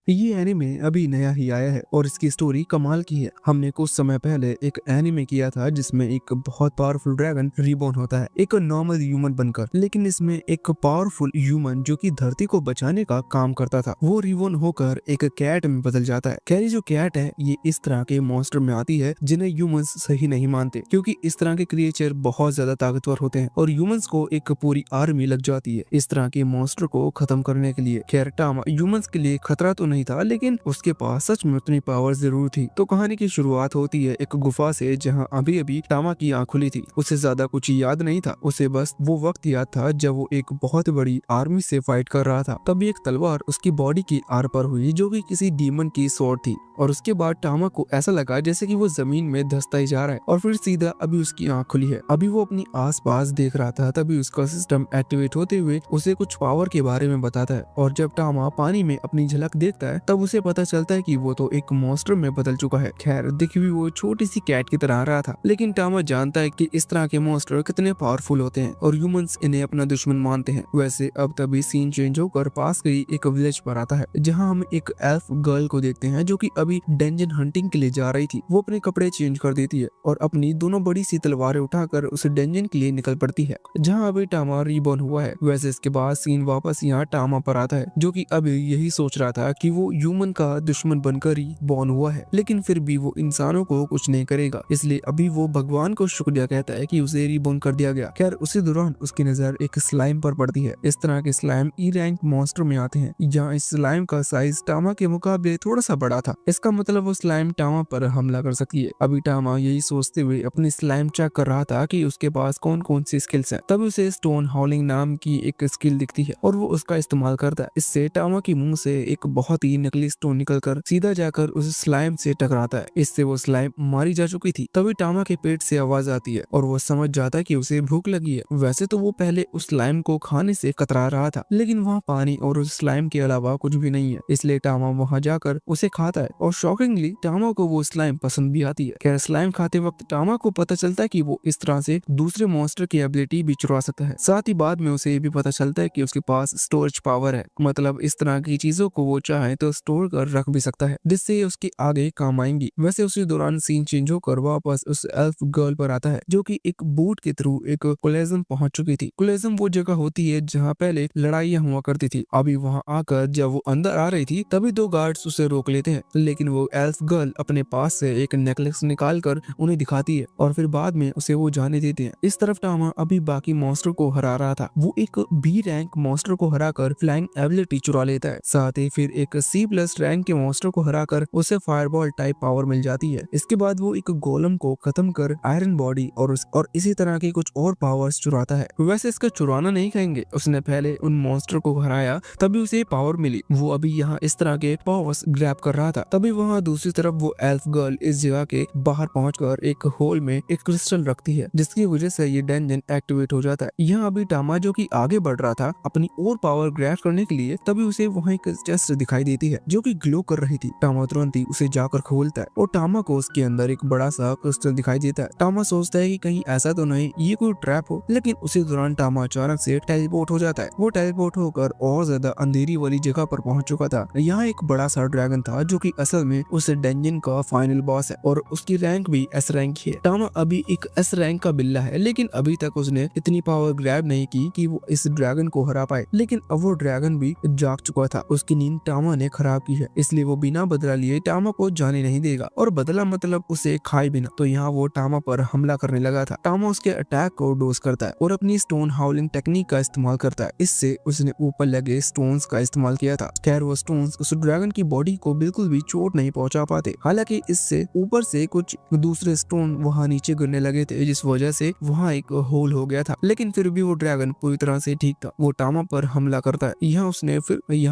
ये एनिमे अभी नया ही आया है और इसकी स्टोरी कमाल की है। हमने कुछ समय पहले एक एनिमे किया था जिसमें एक बहुत पावरफुल ड्रैगन रिबॉर्न होता है एक नॉर्मल ह्यूमन बनकर, लेकिन इसमें एक पावरफुल ह्यूमन जो कि धरती को बचाने का काम करता था वो रिबॉर्न होकर एक कैट में बदल जाता है। कैरी जो कैट है ये इस तरह के मॉन्स्टर में आती है जिन्हें ह्यूमंस सही नहीं मानते, क्योंकि इस तरह के क्रिएचर बहुत ज्यादा ताकतवर होते हैं और ह्यूमंस को एक पूरी आर्मी लग जाती है इस तरह के मॉन्स्टर को खत्म करने के लिए। खैर टामा ह्यूमंस के लिए खतरा तो नहीं था, लेकिन उसके पास सच में उतनी पावर जरूर थी। तो कहानी की शुरुआत होती है एक गुफा से जहां अभी अभी टामा की आंख खुली थी। उसे ज्यादा कुछ याद नहीं था, उसे बस वो वक्त याद था जब वो एक बहुत बड़ी आर्मी से फाइट कर रहा था। तभी एक तलवार उसकी बॉडी की आर पार हुई जो कि किसी डीमन की स्वॉर्ड थी और उसके बाद टामा को ऐसा लगा जैसे कि वो जमीन में धंसता ही जा रहा है और फिर सीधा अभी उसकी आंख खुली है। अभी वो अपनी आस पास देख रहा था, तभी उसका सिस्टम एक्टिवेट होते हुए उसे कुछ पावर के बारे में बताता है और जब टामा पानी में अपनी झलक देखता है तब उसे पता चलता है कि वो तो एक मॉन्स्टर में बदल चुका है। खैर दिख भी वो छोटी सी कैट की तरह रहा था, लेकिन टामा जानता है कि इस तरह के मॉन्स्टर कितने पावरफुल होते हैं और ह्यूमंस इन्हें अपना दुश्मन मानते हैं। वैसे अब तभी सीन चेंज होकर पास गई एक विलेज पर आता है जहाँ हम एक एल्फ गर्ल को देखते हैं जो कि अभी डेंजन हंटिंग के लिए जा रही थी। वो अपने कपड़े चेंज कर देती है और अपनी दोनों बड़ी सी तलवारें उठाकर उस डेंजन के लिए निकल पड़ती है जहाँ अभी टामा रिबॉर्न हुआ है। वैसे इसके बाद सीन वापस यहाँ टामा पर आता है जो कि अभी यही सोच रहा था कि वो ह्यूमन का दुश्मन बनकर ही बॉर्न हुआ है, लेकिन फिर भी वो इंसानों को कुछ नहीं करेगा, इसलिए अभी वो भगवान को शुक्रिया कहता है कि उसे रिबॉर्न कर दिया गया। खैर उसी दौरान उसकी नजर एक स्लाइम पर पड़ती है। इस तरह के स्लाइम ई रैंक मॉन्स्टर में आते हैं जहाँ इस स्लाइम का साइज टामा के मुकाबले थोड़ा सा बड़ा था। इसका मतलब वो स्लाइम टामा पर हमला कर सकती है। अभी टामा यही सोचते हुए अपनी स्लाइम चेक कर रहा था कि उसके पास कौन कौन सी स्किल्स हैं। तभी उसे स्टोन हाउलिंग नाम की एक स्किल दिखती है और वो उसका इस्तेमाल करता है। इससे टामा की मुंह से एक बहुत ही नकली स्टोन निकलकर सीधा जाकर उस स्लाइम से टकराता है। इससे वो स्लाइम मारी जा चुकी थी। तभी टामा के पेट से आवाज आती है और वो समझ जाता है कि उसे भूख लगी है। वैसे तो वो पहले उस स्लाइम को खाने से कतरा रहा था, लेकिन वहाँ पानी और उस स्लाइम के अलावा कुछ भी नहीं है, इसलिए टामा वहाँ जाकर उसे खाता है और शॉकिंगली टामा को वो स्लाइम पसंद भी आती है। खैर स्लाइम खाते वक्त टामा को पता चलता है कि वो इस तरह से दूसरे मॉन्स्टर की एबिलिटी भी चुरा सकता है। साथ ही बाद में उसे ये भी पता चलता है कि उसके पास स्टोरेज पावर है, मतलब इस तरह की चीजों को वो चाहे तो स्टोर कर रख भी सकता है जिससे ये उसके आगे काम आएंगी। वैसे उसी दौरान सीन चेंज होकर वापस उस एल्फ गर्ल पर आता है जो कि एक बूट के थ्रू एक कोलेजन पहुंच चुकी थी। कोलेजन वो जगह होती है जहाँ पहले लड़ाइयाँ हुआ करती थी। अभी वहाँ आकर जब वो अंदर आ रही थी तभी दो गार्ड्स उसे रोक लेते हैं, लेकिन वो एल्फ गर्ल अपने पास से एक नेकलेस निकाल कर उन्हें दिखाती है और फिर बाद में उसे वो जाने देते हैं। इस तरफ टामा अभी बाकी मॉन्स्टर को हरा रहा था। वो एक बी रैंक मॉन्स्टर को हराकर फ्लाइंग एबिलिटी चुरा लेता है। साथ ही फिर एक सी प्लस रैंक के मॉन्स्टर को हराकर उसे फायरबॉल टाइप पावर मिल जाती है। इसके बाद वो एक गोलम को खत्म कर आयरन बॉडी और इसी तरह के कुछ और पावर्स चुराता है। वैसे इसका चुराना नहीं कहेंगे, उसने पहले उन मॉन्स्टर को हराया तभी उसे पावर मिली। वो अभी यहाँ इस तरह के पावर्स ग्रैब कर रहा था। तभी वहाँ दूसरी तरफ वो एल्फ गर्ल इस जगह के बाहर पहुंचकर एक होल में एक क्रिस्टल रखती है जिसकी वजह से ये डेंजन एक्टिवेट हो जाता है। यहाँ अभी टामा जो कि आगे बढ़ रहा था अपनी और पावर ग्रैब करने के लिए, तभी उसे वहाँ एक चेस्ट दिखाई देती है जो कि ग्लो कर रही थी। टामा तुरंत ही उसे जाकर खोलता है और टामा को उसके अंदर एक बड़ा सा क्रिस्टल दिखाई देता है। टामा सोचता है कि कहीं ऐसा तो नहीं ये कोई ट्रैप हो, लेकिन उसी दौरान टामा अचानक से टेलीपोर्ट हो जाता है। वो टेलीपोर्ट होकर और ज्यादा अंधेरी वाली जगह पर पहुंच चुका था। यहाँ एक बड़ा सा ड्रैगन था जो कि असल में उस डेंजन का फाइनल बॉस है और उसकी रैंक भी एस रैंक ही है। टामा अभी एक एस रैंक का बिल्ला है, लेकिन अभी तक उसने इतनी पावर ग्रैब नहीं की कि वो इस ड्रैगन को हरा पाए। लेकिन अब वो ड्रैगन भी जाग चुका था। उसकी नींद टामा ने खराब की है, इसलिए वो बिना बदला लिए टामा को जाने नहीं देगा और बदला मतलब उसे खाए बिना। तो यहाँ वो टामा पर हमला करने लगा था। टामा उसके अटैक को डोज करता है और अपनी स्टोन हाउलिंग टेक्निक का इस्तेमाल करता है। इससे उसने ऊपर लगे स्टोन्स का इस्तेमाल किया था। खैर वो स्टोन्स उस ड्रैगन की बॉडी को बिल्कुल भी चोट नहीं पहुंचा पाते। हालांकि इससे ऊपर से कुछ दूसरे स्टोन वहाँ नीचे गिरने लगे थे जिस वजह से वहाँ एक होल हो गया था, लेकिन फिर भी वो ड्रैगन पूरी तरह से ठीक था। वो टामा पर हमला करता है। यहाँ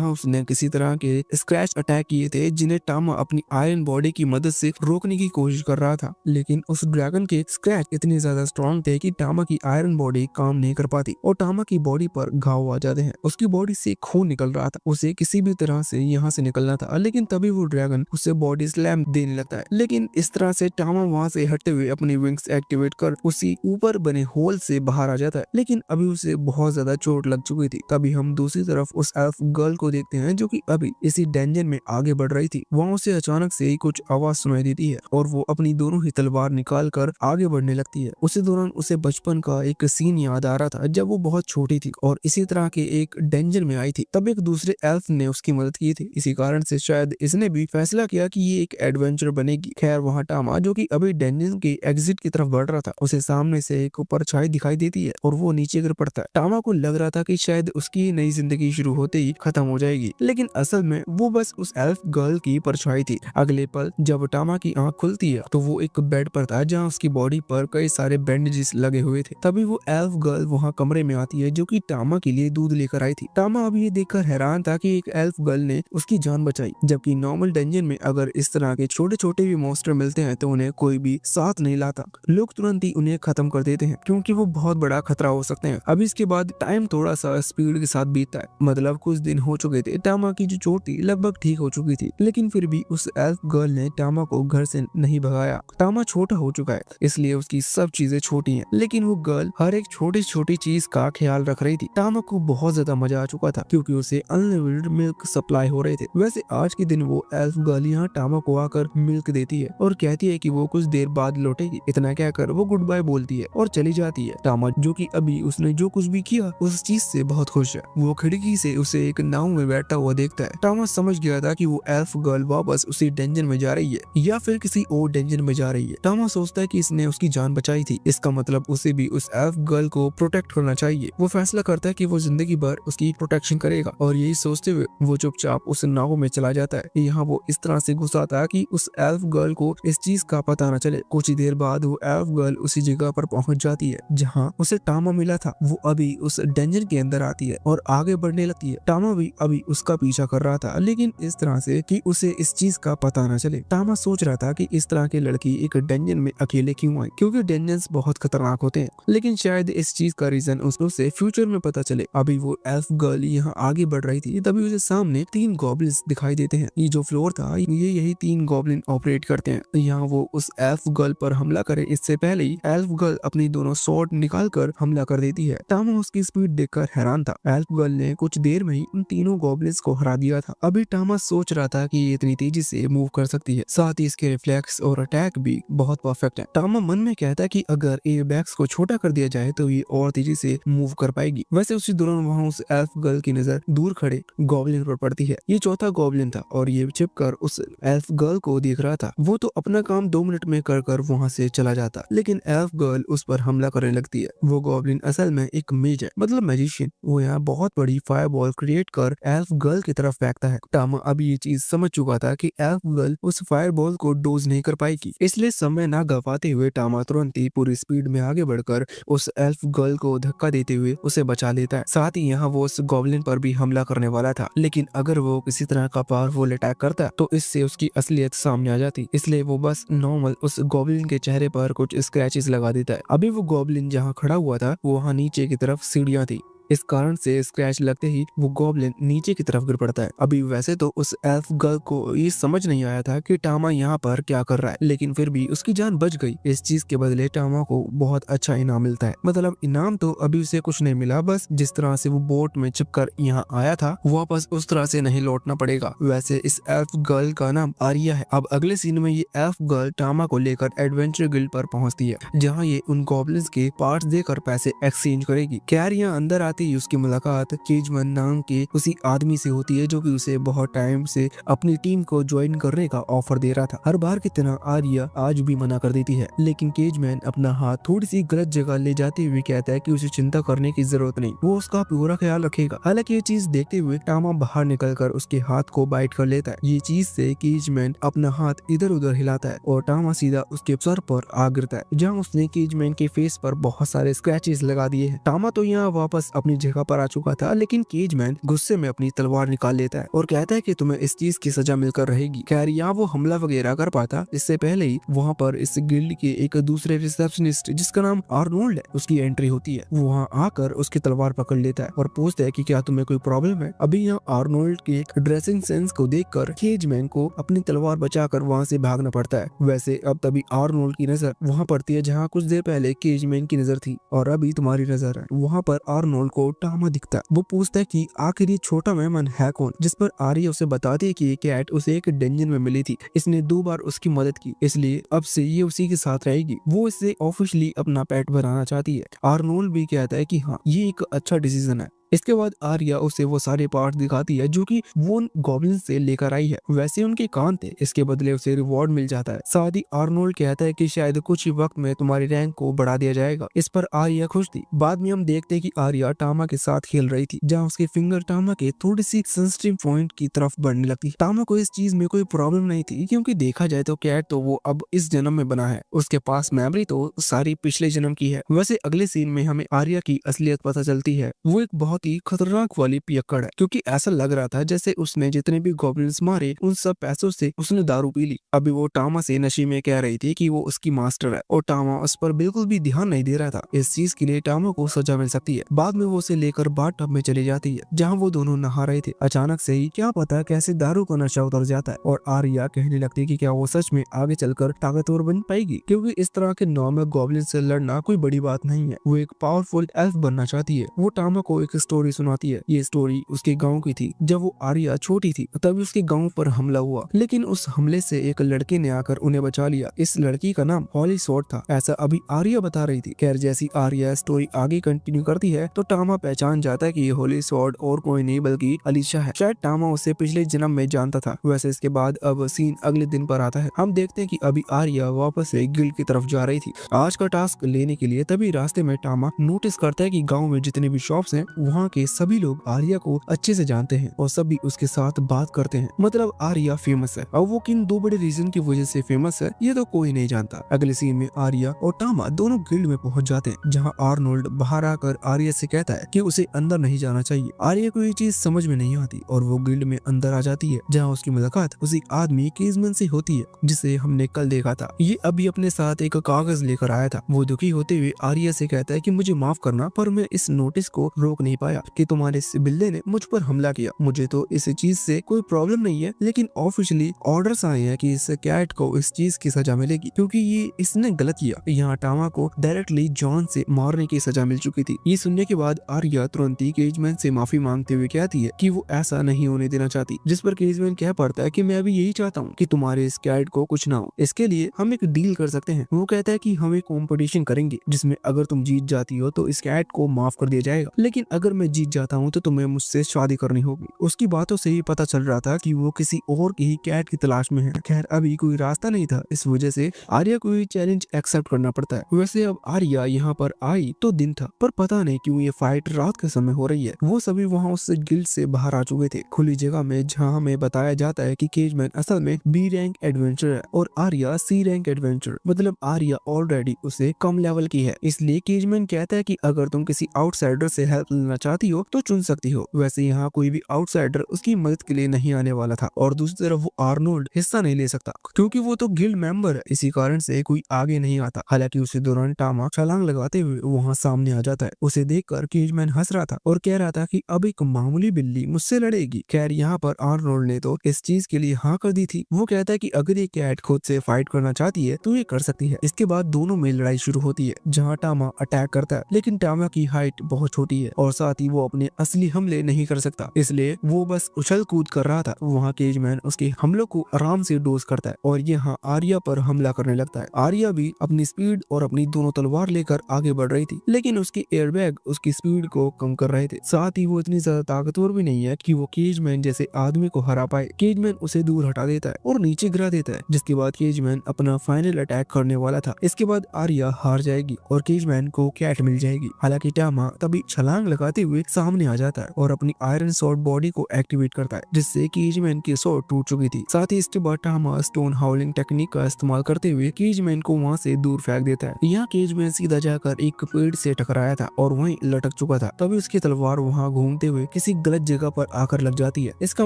उसने किसी तरह के स्क्रैच अटैक किए थे जिन्हें टामा अपनी आयरन बॉडी की मदद से रोकने की कोशिश कर रहा था, लेकिन उस ड्रैगन के स्क्रैच इतने ज्यादा स्ट्रॉन्ग थे कि टामा की आयरन बॉडी काम नहीं कर पाती और टामा की बॉडी पर घाव आ जाते हैं। उसकी बॉडी से खून निकल रहा था, उसे किसी भी तरह से यहाँ से निकलना था, लेकिन तभी वो ड्रैगन ड्रैगन उसे बॉडी स्लैम देने लगता है, लेकिन इस तरह से टामा वहाँ से हटते हुए अपनी विंग्स एक्टिवेट कर उसी ऊपर बने होल से बाहर आ जाता है, लेकिन अभी उसे बहुत ज्यादा चोट लग चुकी थी। तभी हम दूसरी तरफ उस एल्फ गर्ल को देखते हैं जो कि अभी इसी डेंजर में आगे बढ़ रही थी। वहाँ उसे अचानक से कुछ आवाज सुनाई देती है और वो अपनी दोनों ही तलवार निकाल कर आगे बढ़ने लगती है। उसी दौरान उसे बचपन का एक सीन याद आ रहा था जब वो बहुत छोटी थी और इसी तरह के एक डेंजर में आई थी। तब एक दूसरे एल्फ ने उसकी मदद की थी, इसी कारण से शायद इसने भी फैसला किया कि ये एक एडवेंचर बनेगी। खैर वहाँ टामा जो कि अभी डेंजर के एग्जिट की तरफ बढ़ रहा था, उसे सामने से एक परछाई दिखाई देती है और वो नीचे गिर पड़ता है। टामा को लग रहा था कि शायद उसकी नई जिंदगी शुरू होते ही खत्म हो जाएगी, लेकिन असल में वो बस उस एल्फ गर्ल की परछाई थी। अगले पल जब टामा की आंख खुलती है तो वो एक बेड पर था जहाँ उसकी बॉडी पर कई सारे बैंडेजेस लगे हुए थे। तभी वो एल्फ गर्ल वहाँ कमरे में आती है जो कि टामा के लिए दूध लेकर आई थी। टामा अभी ये देखकर हैरान था कि एक एल्फ गर्ल ने उसकी जान बचाई, जबकि नॉर्मल डेंजर में अगर इस तरह के छोटे छोटे भी मॉन्स्टर मिलते हैं तो उन्हें कोई भी साथ नहीं लाता, लोग तुरंत ही उन्हें खत्म कर देते हैं क्योंकि वो बहुत बड़ा खतरा हो सकते हैं। अभी इसके बाद टाइम थोड़ा सा स्पीड के साथ बीतता है, मतलब कुछ दिन हो चुके थे। टामा की जो चोट थी लगभग ठीक हो चुकी थी, लेकिन फिर भी उस एल्फ गर्ल ने टामा को घर से नहीं भगाया। टामा छोटा हो चुका है इसलिए उसकी सब चीजें छोटी हैं, लेकिन वो गर्ल हर एक छोटी छोटी चीज का ख्याल रख रही थी। टामा को बहुत ज्यादा मजा आ चुका था क्योंकि उसे अनलिमिटेड मिल्क सप्लाई हो रहे थे। वैसे आज के दिन वो एल्फ गर्ल यहाँ टामा को आकर मिल्क देती है और कहती है कि वो कुछ देर बाद लौटेगी। इतना कहकर वो गुड बाय बोलती है और चली जाती है। टामा जो कि अभी उसने जो कुछ भी किया उस चीज से बहुत खुश है। वो खिड़की से उसे एक नाव में बैठा हुआ देखता है। टामा समझ गया था कि वो एल्फ गर्ल वापस उसी डेंजर में जा रही है या फिर किसी और डेंजर में जा रही है। टामा सोचता है कि इसने उसकी जान बचाई थी, इसका मतलब उसे भी उस एल्फ गर्ल को प्रोटेक्ट करना चाहिए। वो फैसला करता है कि वो जिंदगी भर उसकी प्रोटेक्शन करेगा और यही सोचते हुए वो चुपचाप उस नाव में चला जाता है। यहाँ वो इस तरह से घुसा था कि उस एल्फ गर्ल को इस चीज का पता न चले। कुछ ही देर बाद वो एल्फ गर्ल उसी जगह पर पहुंच जाती है जहाँ उसे टामा मिला था। वो अभी उस डेंजर के अंदर आती है और आगे बढ़ने लगती है। टामा भी अभी उसका पीछा कर रहा था, लेकिन इस तरह से कि उसे इस चीज का पता न चले। टामा सोच रहा था कि इस तरह की लड़की एक डेंजर में अकेले क्यों आई, क्योंकि डेंजर्स बहुत खतरनाक होते हैं, लेकिन शायद इस चीज का रीजन उसे फ्यूचर में पता चले। अभी वो एल्फ गर्ल यहाँ आगे बढ़ रही थी, तभी उसे सामने 3 गॉब्लिन्स दिखाई देते हैं। ये जो फ्लोर था ये यही 3 गॉब्लिन ऑपरेट करते हैं। यहाँ वो उस एल्फ गर्ल पर हमला करे इससे पहले ही एल्फ गर्ल अपनी दोनों स्वॉर्ड निकाल कर हमला कर देती है। टामा उसकी स्पीड देखकर हैरान था। एल्फ गर्ल ने कुछ देर में ही उन तीनों गॉब्लिन्स को हरा दिया था। अभी टामा सोच रहा था कि ये इतनी तेजी से मूव कर सकती है, साथ ही इसके रिफ्लेक्स और अटैक भी बहुत परफेक्ट है। टामा मन में कहता है कि अगर एयरबैग्स को छोटा कर दिया जाए तो ये और तेजी से मूव कर पाएगी। वैसे उसी दौरान वहाँ उस एल्फ गर्ल की नजर दूर खड़े गॉब्लिन पर पड़ती है। ये चौथा गॉब्लिन था और ये छिपकर उस एल्फ गर्ल को देख रहा था। वो तो अपना काम 2 मिनट में कर वहाँ से चला जाता, लेकिन एल्फ गर्ल उस पर हमला करने लगती है। वो गॉब्लिन असल में एक मेज है, मतलब मैजिशियन। वो यहाँ बहुत बड़ी फायरबॉल क्रिएट कर एल्फ गर्ल की तरफ फेंकता है। टामा अभी ये चीज समझ चुका था कि एल्फ गर्ल उस फायरबॉल को डोज नहीं कर पाएगी, इसलिए समय ना गवाते हुए टामा तुरंत ही पूरी स्पीड में आगे बढ़कर उस एल्फ गर्ल को धक्का देते हुए उसे बचा लेता है। साथ ही यहाँ वो उस गॉब्लिन पर भी हमला करने वाला था, लेकिन अगर वो किसी तरह का पावरफुल अटैक करता तो इससे उसकी असलियत सामने आ जाती, इसलिए वो बस नॉर्मल उस गॉब्लिन के चेहरे पर कुछ स्क्रैचेस लगा देता है। अभी वो गॉब्लिन जहाँ खड़ा हुआ था वो वहाँ नीचे की तरफ सीढ़ियाँ थी, इस कारण से स्क्रैच लगते ही वो गॉब्लिन नीचे की तरफ गिर पड़ता है। अभी वैसे तो उस एल्फ गर्ल को ये समझ नहीं आया था कि टामा यहाँ पर क्या कर रहा है, लेकिन फिर भी उसकी जान बच गई। इस चीज के बदले टामा को बहुत अच्छा इनाम मिलता है। मतलब इनाम तो अभी उसे कुछ नहीं मिला, बस जिस तरह से वो बोट में छिपकर यहाँ आया था वापस उस तरह से नहीं लौटना पड़ेगा। वैसे इस एल्फ गर्ल का नाम आर्या है। अब अगले सीन में ये एल्फ गर्ल टामा को लेकर एडवेंचर गिल्ड पर पहुंचती है, जहाँ ये उन गॉब्लिन्स के पार्ट्स देकर पैसे एक्सचेंज करेगी। खैर यहाँ अंदर आते ही उसकी मुलाकात केजमैन नाम के उसी आदमी से होती है जो कि उसे बहुत टाइम से अपनी टीम को ज्वाइन करने का ऑफर दे रहा था। हर बार की तरह आर्या आज भी मना कर देती है, लेकिन केजमैन अपना हाथ थोड़ी सी गलत जगह ले जाते हुए कहता है कि उसे चिंता करने की जरूरत नहीं, वो उसका पूरा ख्याल रखेगा। हालांकि ये चीज देखते हुए टामा बाहर निकलकर उसके हाथ को बाइट कर लेता है। ये चीज से केजमैन अपना हाथ इधर उधर हिलाता है और टामा सीधा उसके सर पर आ गिरता है, जहाँ उसने केजमैन के फेस पर बहुत सारे स्क्रैचेस लगा दिए हैं। टामा तो यहाँ वापस अपने अपनी जगह पर आ चुका था, लेकिन केजमैन गुस्से में अपनी तलवार निकाल लेता है और कहता है कि तुम्हें इस चीज की सजा मिलकर रहेगी। खैर यहाँ वो हमला वगैरह कर पाता इससे पहले ही वहाँ पर इस गिल्ड के एक दूसरे रिसेप्शनिस्ट जिसका नाम आर्नोल्ड है उसकी एंट्री होती है। वो वहाँ आकर उसकी तलवार पकड़ लेता है और पूछता है कि क्या तुम्हें कोई प्रॉब्लम है। अभी यहाँ आर्नोल्ड के ड्रेसिंग सेंस को देखकर केजमैन को अपनी तलवार बचाकर वहाँ से भागना पड़ता है। वैसे अब तभी आर्नोल्ड की नजर वहाँ पड़ती है जहाँ कुछ देर पहले केजमैन की नजर थी और अभी तुम्हारी नजर है। वहाँ पर आर्नोल्ड को टामा दिखता है। वो पूछता है कि आखिर ये छोटा मेहमान है कौन, जिस पर आर्या उसे बताती है कि ये कैट उसे एक डेंजन में मिली थी, इसने 2 बार उसकी मदद की, इसलिए अब से ये उसी के साथ रहेगी। वो इसे ऑफिशियली अपना पेट बनाना चाहती है। आर्नोल्ड भी कहता है कि हाँ ये एक अच्छा डिसीजन है। इसके बाद आर्या उसे वो सारे पार्ट दिखाती है जो कि वो गॉब्लिन से लेकर आई है। वैसे उनके कान थे, इसके बदले उसे रिवॉर्ड मिल जाता है। साथ ही आर्नोल्ड कहता है कि शायद कुछ ही वक्त में तुम्हारी रैंक को बढ़ा दिया जाएगा। इस पर आर्या खुश थी। बाद में हम देखते हैं कि आर्या टामा के साथ खेल रही थी, जहाँ उसके फिंगर टामा के थोड़ी सी सेंसिटिव पॉइंट की तरफ बढ़ने लगती। टामा को इस चीज में कोई प्रॉब्लम नहीं थी, क्योंकि देखा जाए तो कैट तो वो अब इस जन्म में बना है, उसके पास मेमोरी तो सारी पिछले जन्म की है। वैसे अगले सीन में हमें आर्या की असलियत पता चलती है। वो एक बहुत ही खतरनाक वाली पियक्कड़ है, क्योंकि ऐसा लग रहा था जैसे उसने जितने भी गॉब्लिन्स मारे उन सब पैसों से उसने दारू पी ली। अभी वो टामा से नशे में कह रही थी कि वो उसकी मास्टर है और टामा उस पर बिल्कुल भी ध्यान नहीं दे रहा था। इस चीज के लिए टामा को सजा मिल सकती है। बाद में वो उसे लेकर बाथ टब में चली जाती है, जहाँ वो दोनों नहा रहे थे। अचानक से ही क्या पता कैसे दारू का नशा उतर जाता है और आर्या कहने लगती है कि क्या वो सच में आगे चलकर ताकतवर बन पाएगी, क्योंकि इस तरह के नॉर्मल गॉब्लिन से लड़ना कोई बड़ी बात नहीं है। वो एक पावरफुल एल्फ बनना चाहती है। वो टामा को एक स्टोरी सुनाती है। ये स्टोरी उसके गांव की थी। जब वो आर्या छोटी थी तभी उसके गांव पर हमला हुआ, लेकिन उस हमले से एक लड़के ने आकर उन्हें बचा लिया। इस लड़की का नाम हॉली स्वॉर्ड था, ऐसा अभी आर्या बता रही थी। खैर जैसी आर्या स्टोरी आगे कंटिन्यू करती है तो टामा पहचान जाता है कि ये हॉली स्वॉर्ड और कोई नहीं बल्कि अलीशा है। शायद टामा उसे पिछले जन्म में जानता था। वैसे इसके बाद अब सीन अगले दिन पर आता है। हम देखते हैं कि अभी आर्या वापस से गिल्ड की तरफ जा रही थी आज का टास्क लेने के लिए। तभी रास्ते में टामा नोटिस करता है कि गांव में जितने भी शॉप्स हैं वहाँ के सभी लोग आर्या को अच्छे से जानते हैं और सभी उसके साथ बात करते हैं। मतलब आर्या फेमस है। अब वो किन 2 बड़े रीजन की वजह से फेमस है ये तो कोई नहीं जानता। अगले सीन में आर्या और टामा दोनों गिल्ड में पहुंच जाते हैं, जहां आर्नोल्ड बाहर आकर आर्या से कहता है कि उसे अंदर नहीं जाना चाहिए। आर्या को ये चीज समझ में नहीं आती और वो गिल्ड में अंदर आ जाती है, जहाँ उसकी मुलाकात उसी आदमी केजमैन से होती है जिसे हमने कल देखा था। ये अभी अपने साथ एक कागज लेकर आया था। वो दुखी होते हुए आर्या से कहता है कि मुझे माफ करना, पर मैं इस नोटिस को रोक नहीं पाया कि तुम्हारे इस बिल्ले ने मुझ पर हमला किया। मुझे तो इस चीज से कोई प्रॉब्लम नहीं है, लेकिन ऑफिशियली ऑर्डर्स आए हैं कि इस कैट को इस चीज की सजा मिलेगी, क्योंकि ये इसने गलत किया। यहाँ टामा को डायरेक्टली जॉन से मारने की सजा मिल चुकी थी। ये सुनने के बाद आर्या तुरंत ही केजमैन से माफी मांगते हुए कहती है कि वो ऐसा नहीं होने देना चाहती, जिस पर केजमैन कह पड़ता है कि मैं भी यही चाहता हूँ कि तुम्हारे इस कैट को कुछ ना हो। इसके लिए हम एक डील कर सकते हैं। वो कहता है कि हम एक कॉम्पिटिशन करेंगे जिसमें अगर तुम जीत जाती हो तो इस कैट को माफ कर दिया जाएगा, लेकिन अगर मैं जीत जाता हूँ तो तुम्हें मुझसे शादी करनी होगी। उसकी बातों से ही पता चल रहा था कि वो किसी और की ही कैट की तलाश में है। खैर अभी कोई रास्ता नहीं था, इस वजह से आर्या को ये चैलेंज एक्सेप्ट करना पड़ता है। वैसे अब आर्या यहाँ पर आई तो दिन था, पर पता नहीं क्यों ये फाइट रात के समय हो रही है। वो सभी वहाँ उस गिल्ड से बाहर आ चुके थे, खुली जगह में, जहाँ हमें बताया जाता है कि केजमैन असल में बी रैंक एडवेंचर है और आर्या सी रैंक एडवेंचर। मतलब आर्या ऑलरेडी उसे कम लेवल की है, इसलिए केजमैन कहता है कि अगर तुम किसी आउटसाइडर से हेल्प लेना चाहती हो तो चुन सकती हो। वैसे यहाँ कोई भी आउटसाइडर उसकी मदद के लिए नहीं आने वाला था और दूसरी तरफ वो आर्नोल्ड हिस्सा नहीं ले सकता, क्योंकि वो तो गिल्ड मेंबर है। इसी कारण से कोई आगे नहीं आता। हालांकि उसी दौरान टामा छलांग लगाते हुए वहाँ सामने आ जाता है। उसे देखकर केजमैन हंस रहा था और कह रहा था कि अब एक मामूली बिल्ली मुझसे लड़ेगी। खैर यहाँ पर आर्नोल्ड ने तो इस चीज के लिए हाँ कर दी थी। वो कहता है कि अगर ये कैट खुद से फाइट करना चाहती है तो ये कर सकती है। इसके बाद दोनों में लड़ाई शुरू होती है, जहाँ टामा अटैक करता है, लेकिन टामा की हाइट बहुत छोटी है और साथ ही वो अपने असली हमले नहीं कर सकता, इसलिए वो बस उछल कूद कर रहा था। वहाँ केजमैन उसके हमलों को आराम से डोज करता है और यहाँ आर्या पर हमला करने लगता है। आर्या भी अपनी स्पीड और अपनी दोनों तलवार लेकर आगे बढ़ रही थी, लेकिन उसके एयरबैग उसकी स्पीड को कम कर रहे थे। साथ ही वो इतनी ज्यादा ताकतवर भी नहीं है कि वो केजमैन जैसे आदमी को हरा पाए। केजमैन उसे दूर हटा देता है और नीचे गिरा देता है, जिसके बाद केजमैन अपना फाइनल अटैक करने वाला था। इसके बाद आर्या हार जाएगी और केजमैन को कैट मिल जाएगी। हालांकि टामा तभी छलांग लगाते भागते हुए सामने आ जाता है और अपनी आयरन स्वॉर्ड बॉडी को एक्टिवेट करता है, जिससे केजमैन की स्वॉर्ड टूट चुकी थी। साथ ही इसके बाद टामा स्टोन हाउलिंग टेक्निक का इस्तेमाल करते हुए केजमैन को वहाँ से दूर फेंक देता है। यहाँ केजमैन सीधा जाकर एक पेड़ से टकराया था और वहीं लटक चुका था। तभी उसकी तलवार वहाँ घूमते हुए किसी गलत जगह पर आकर लग जाती है। इसका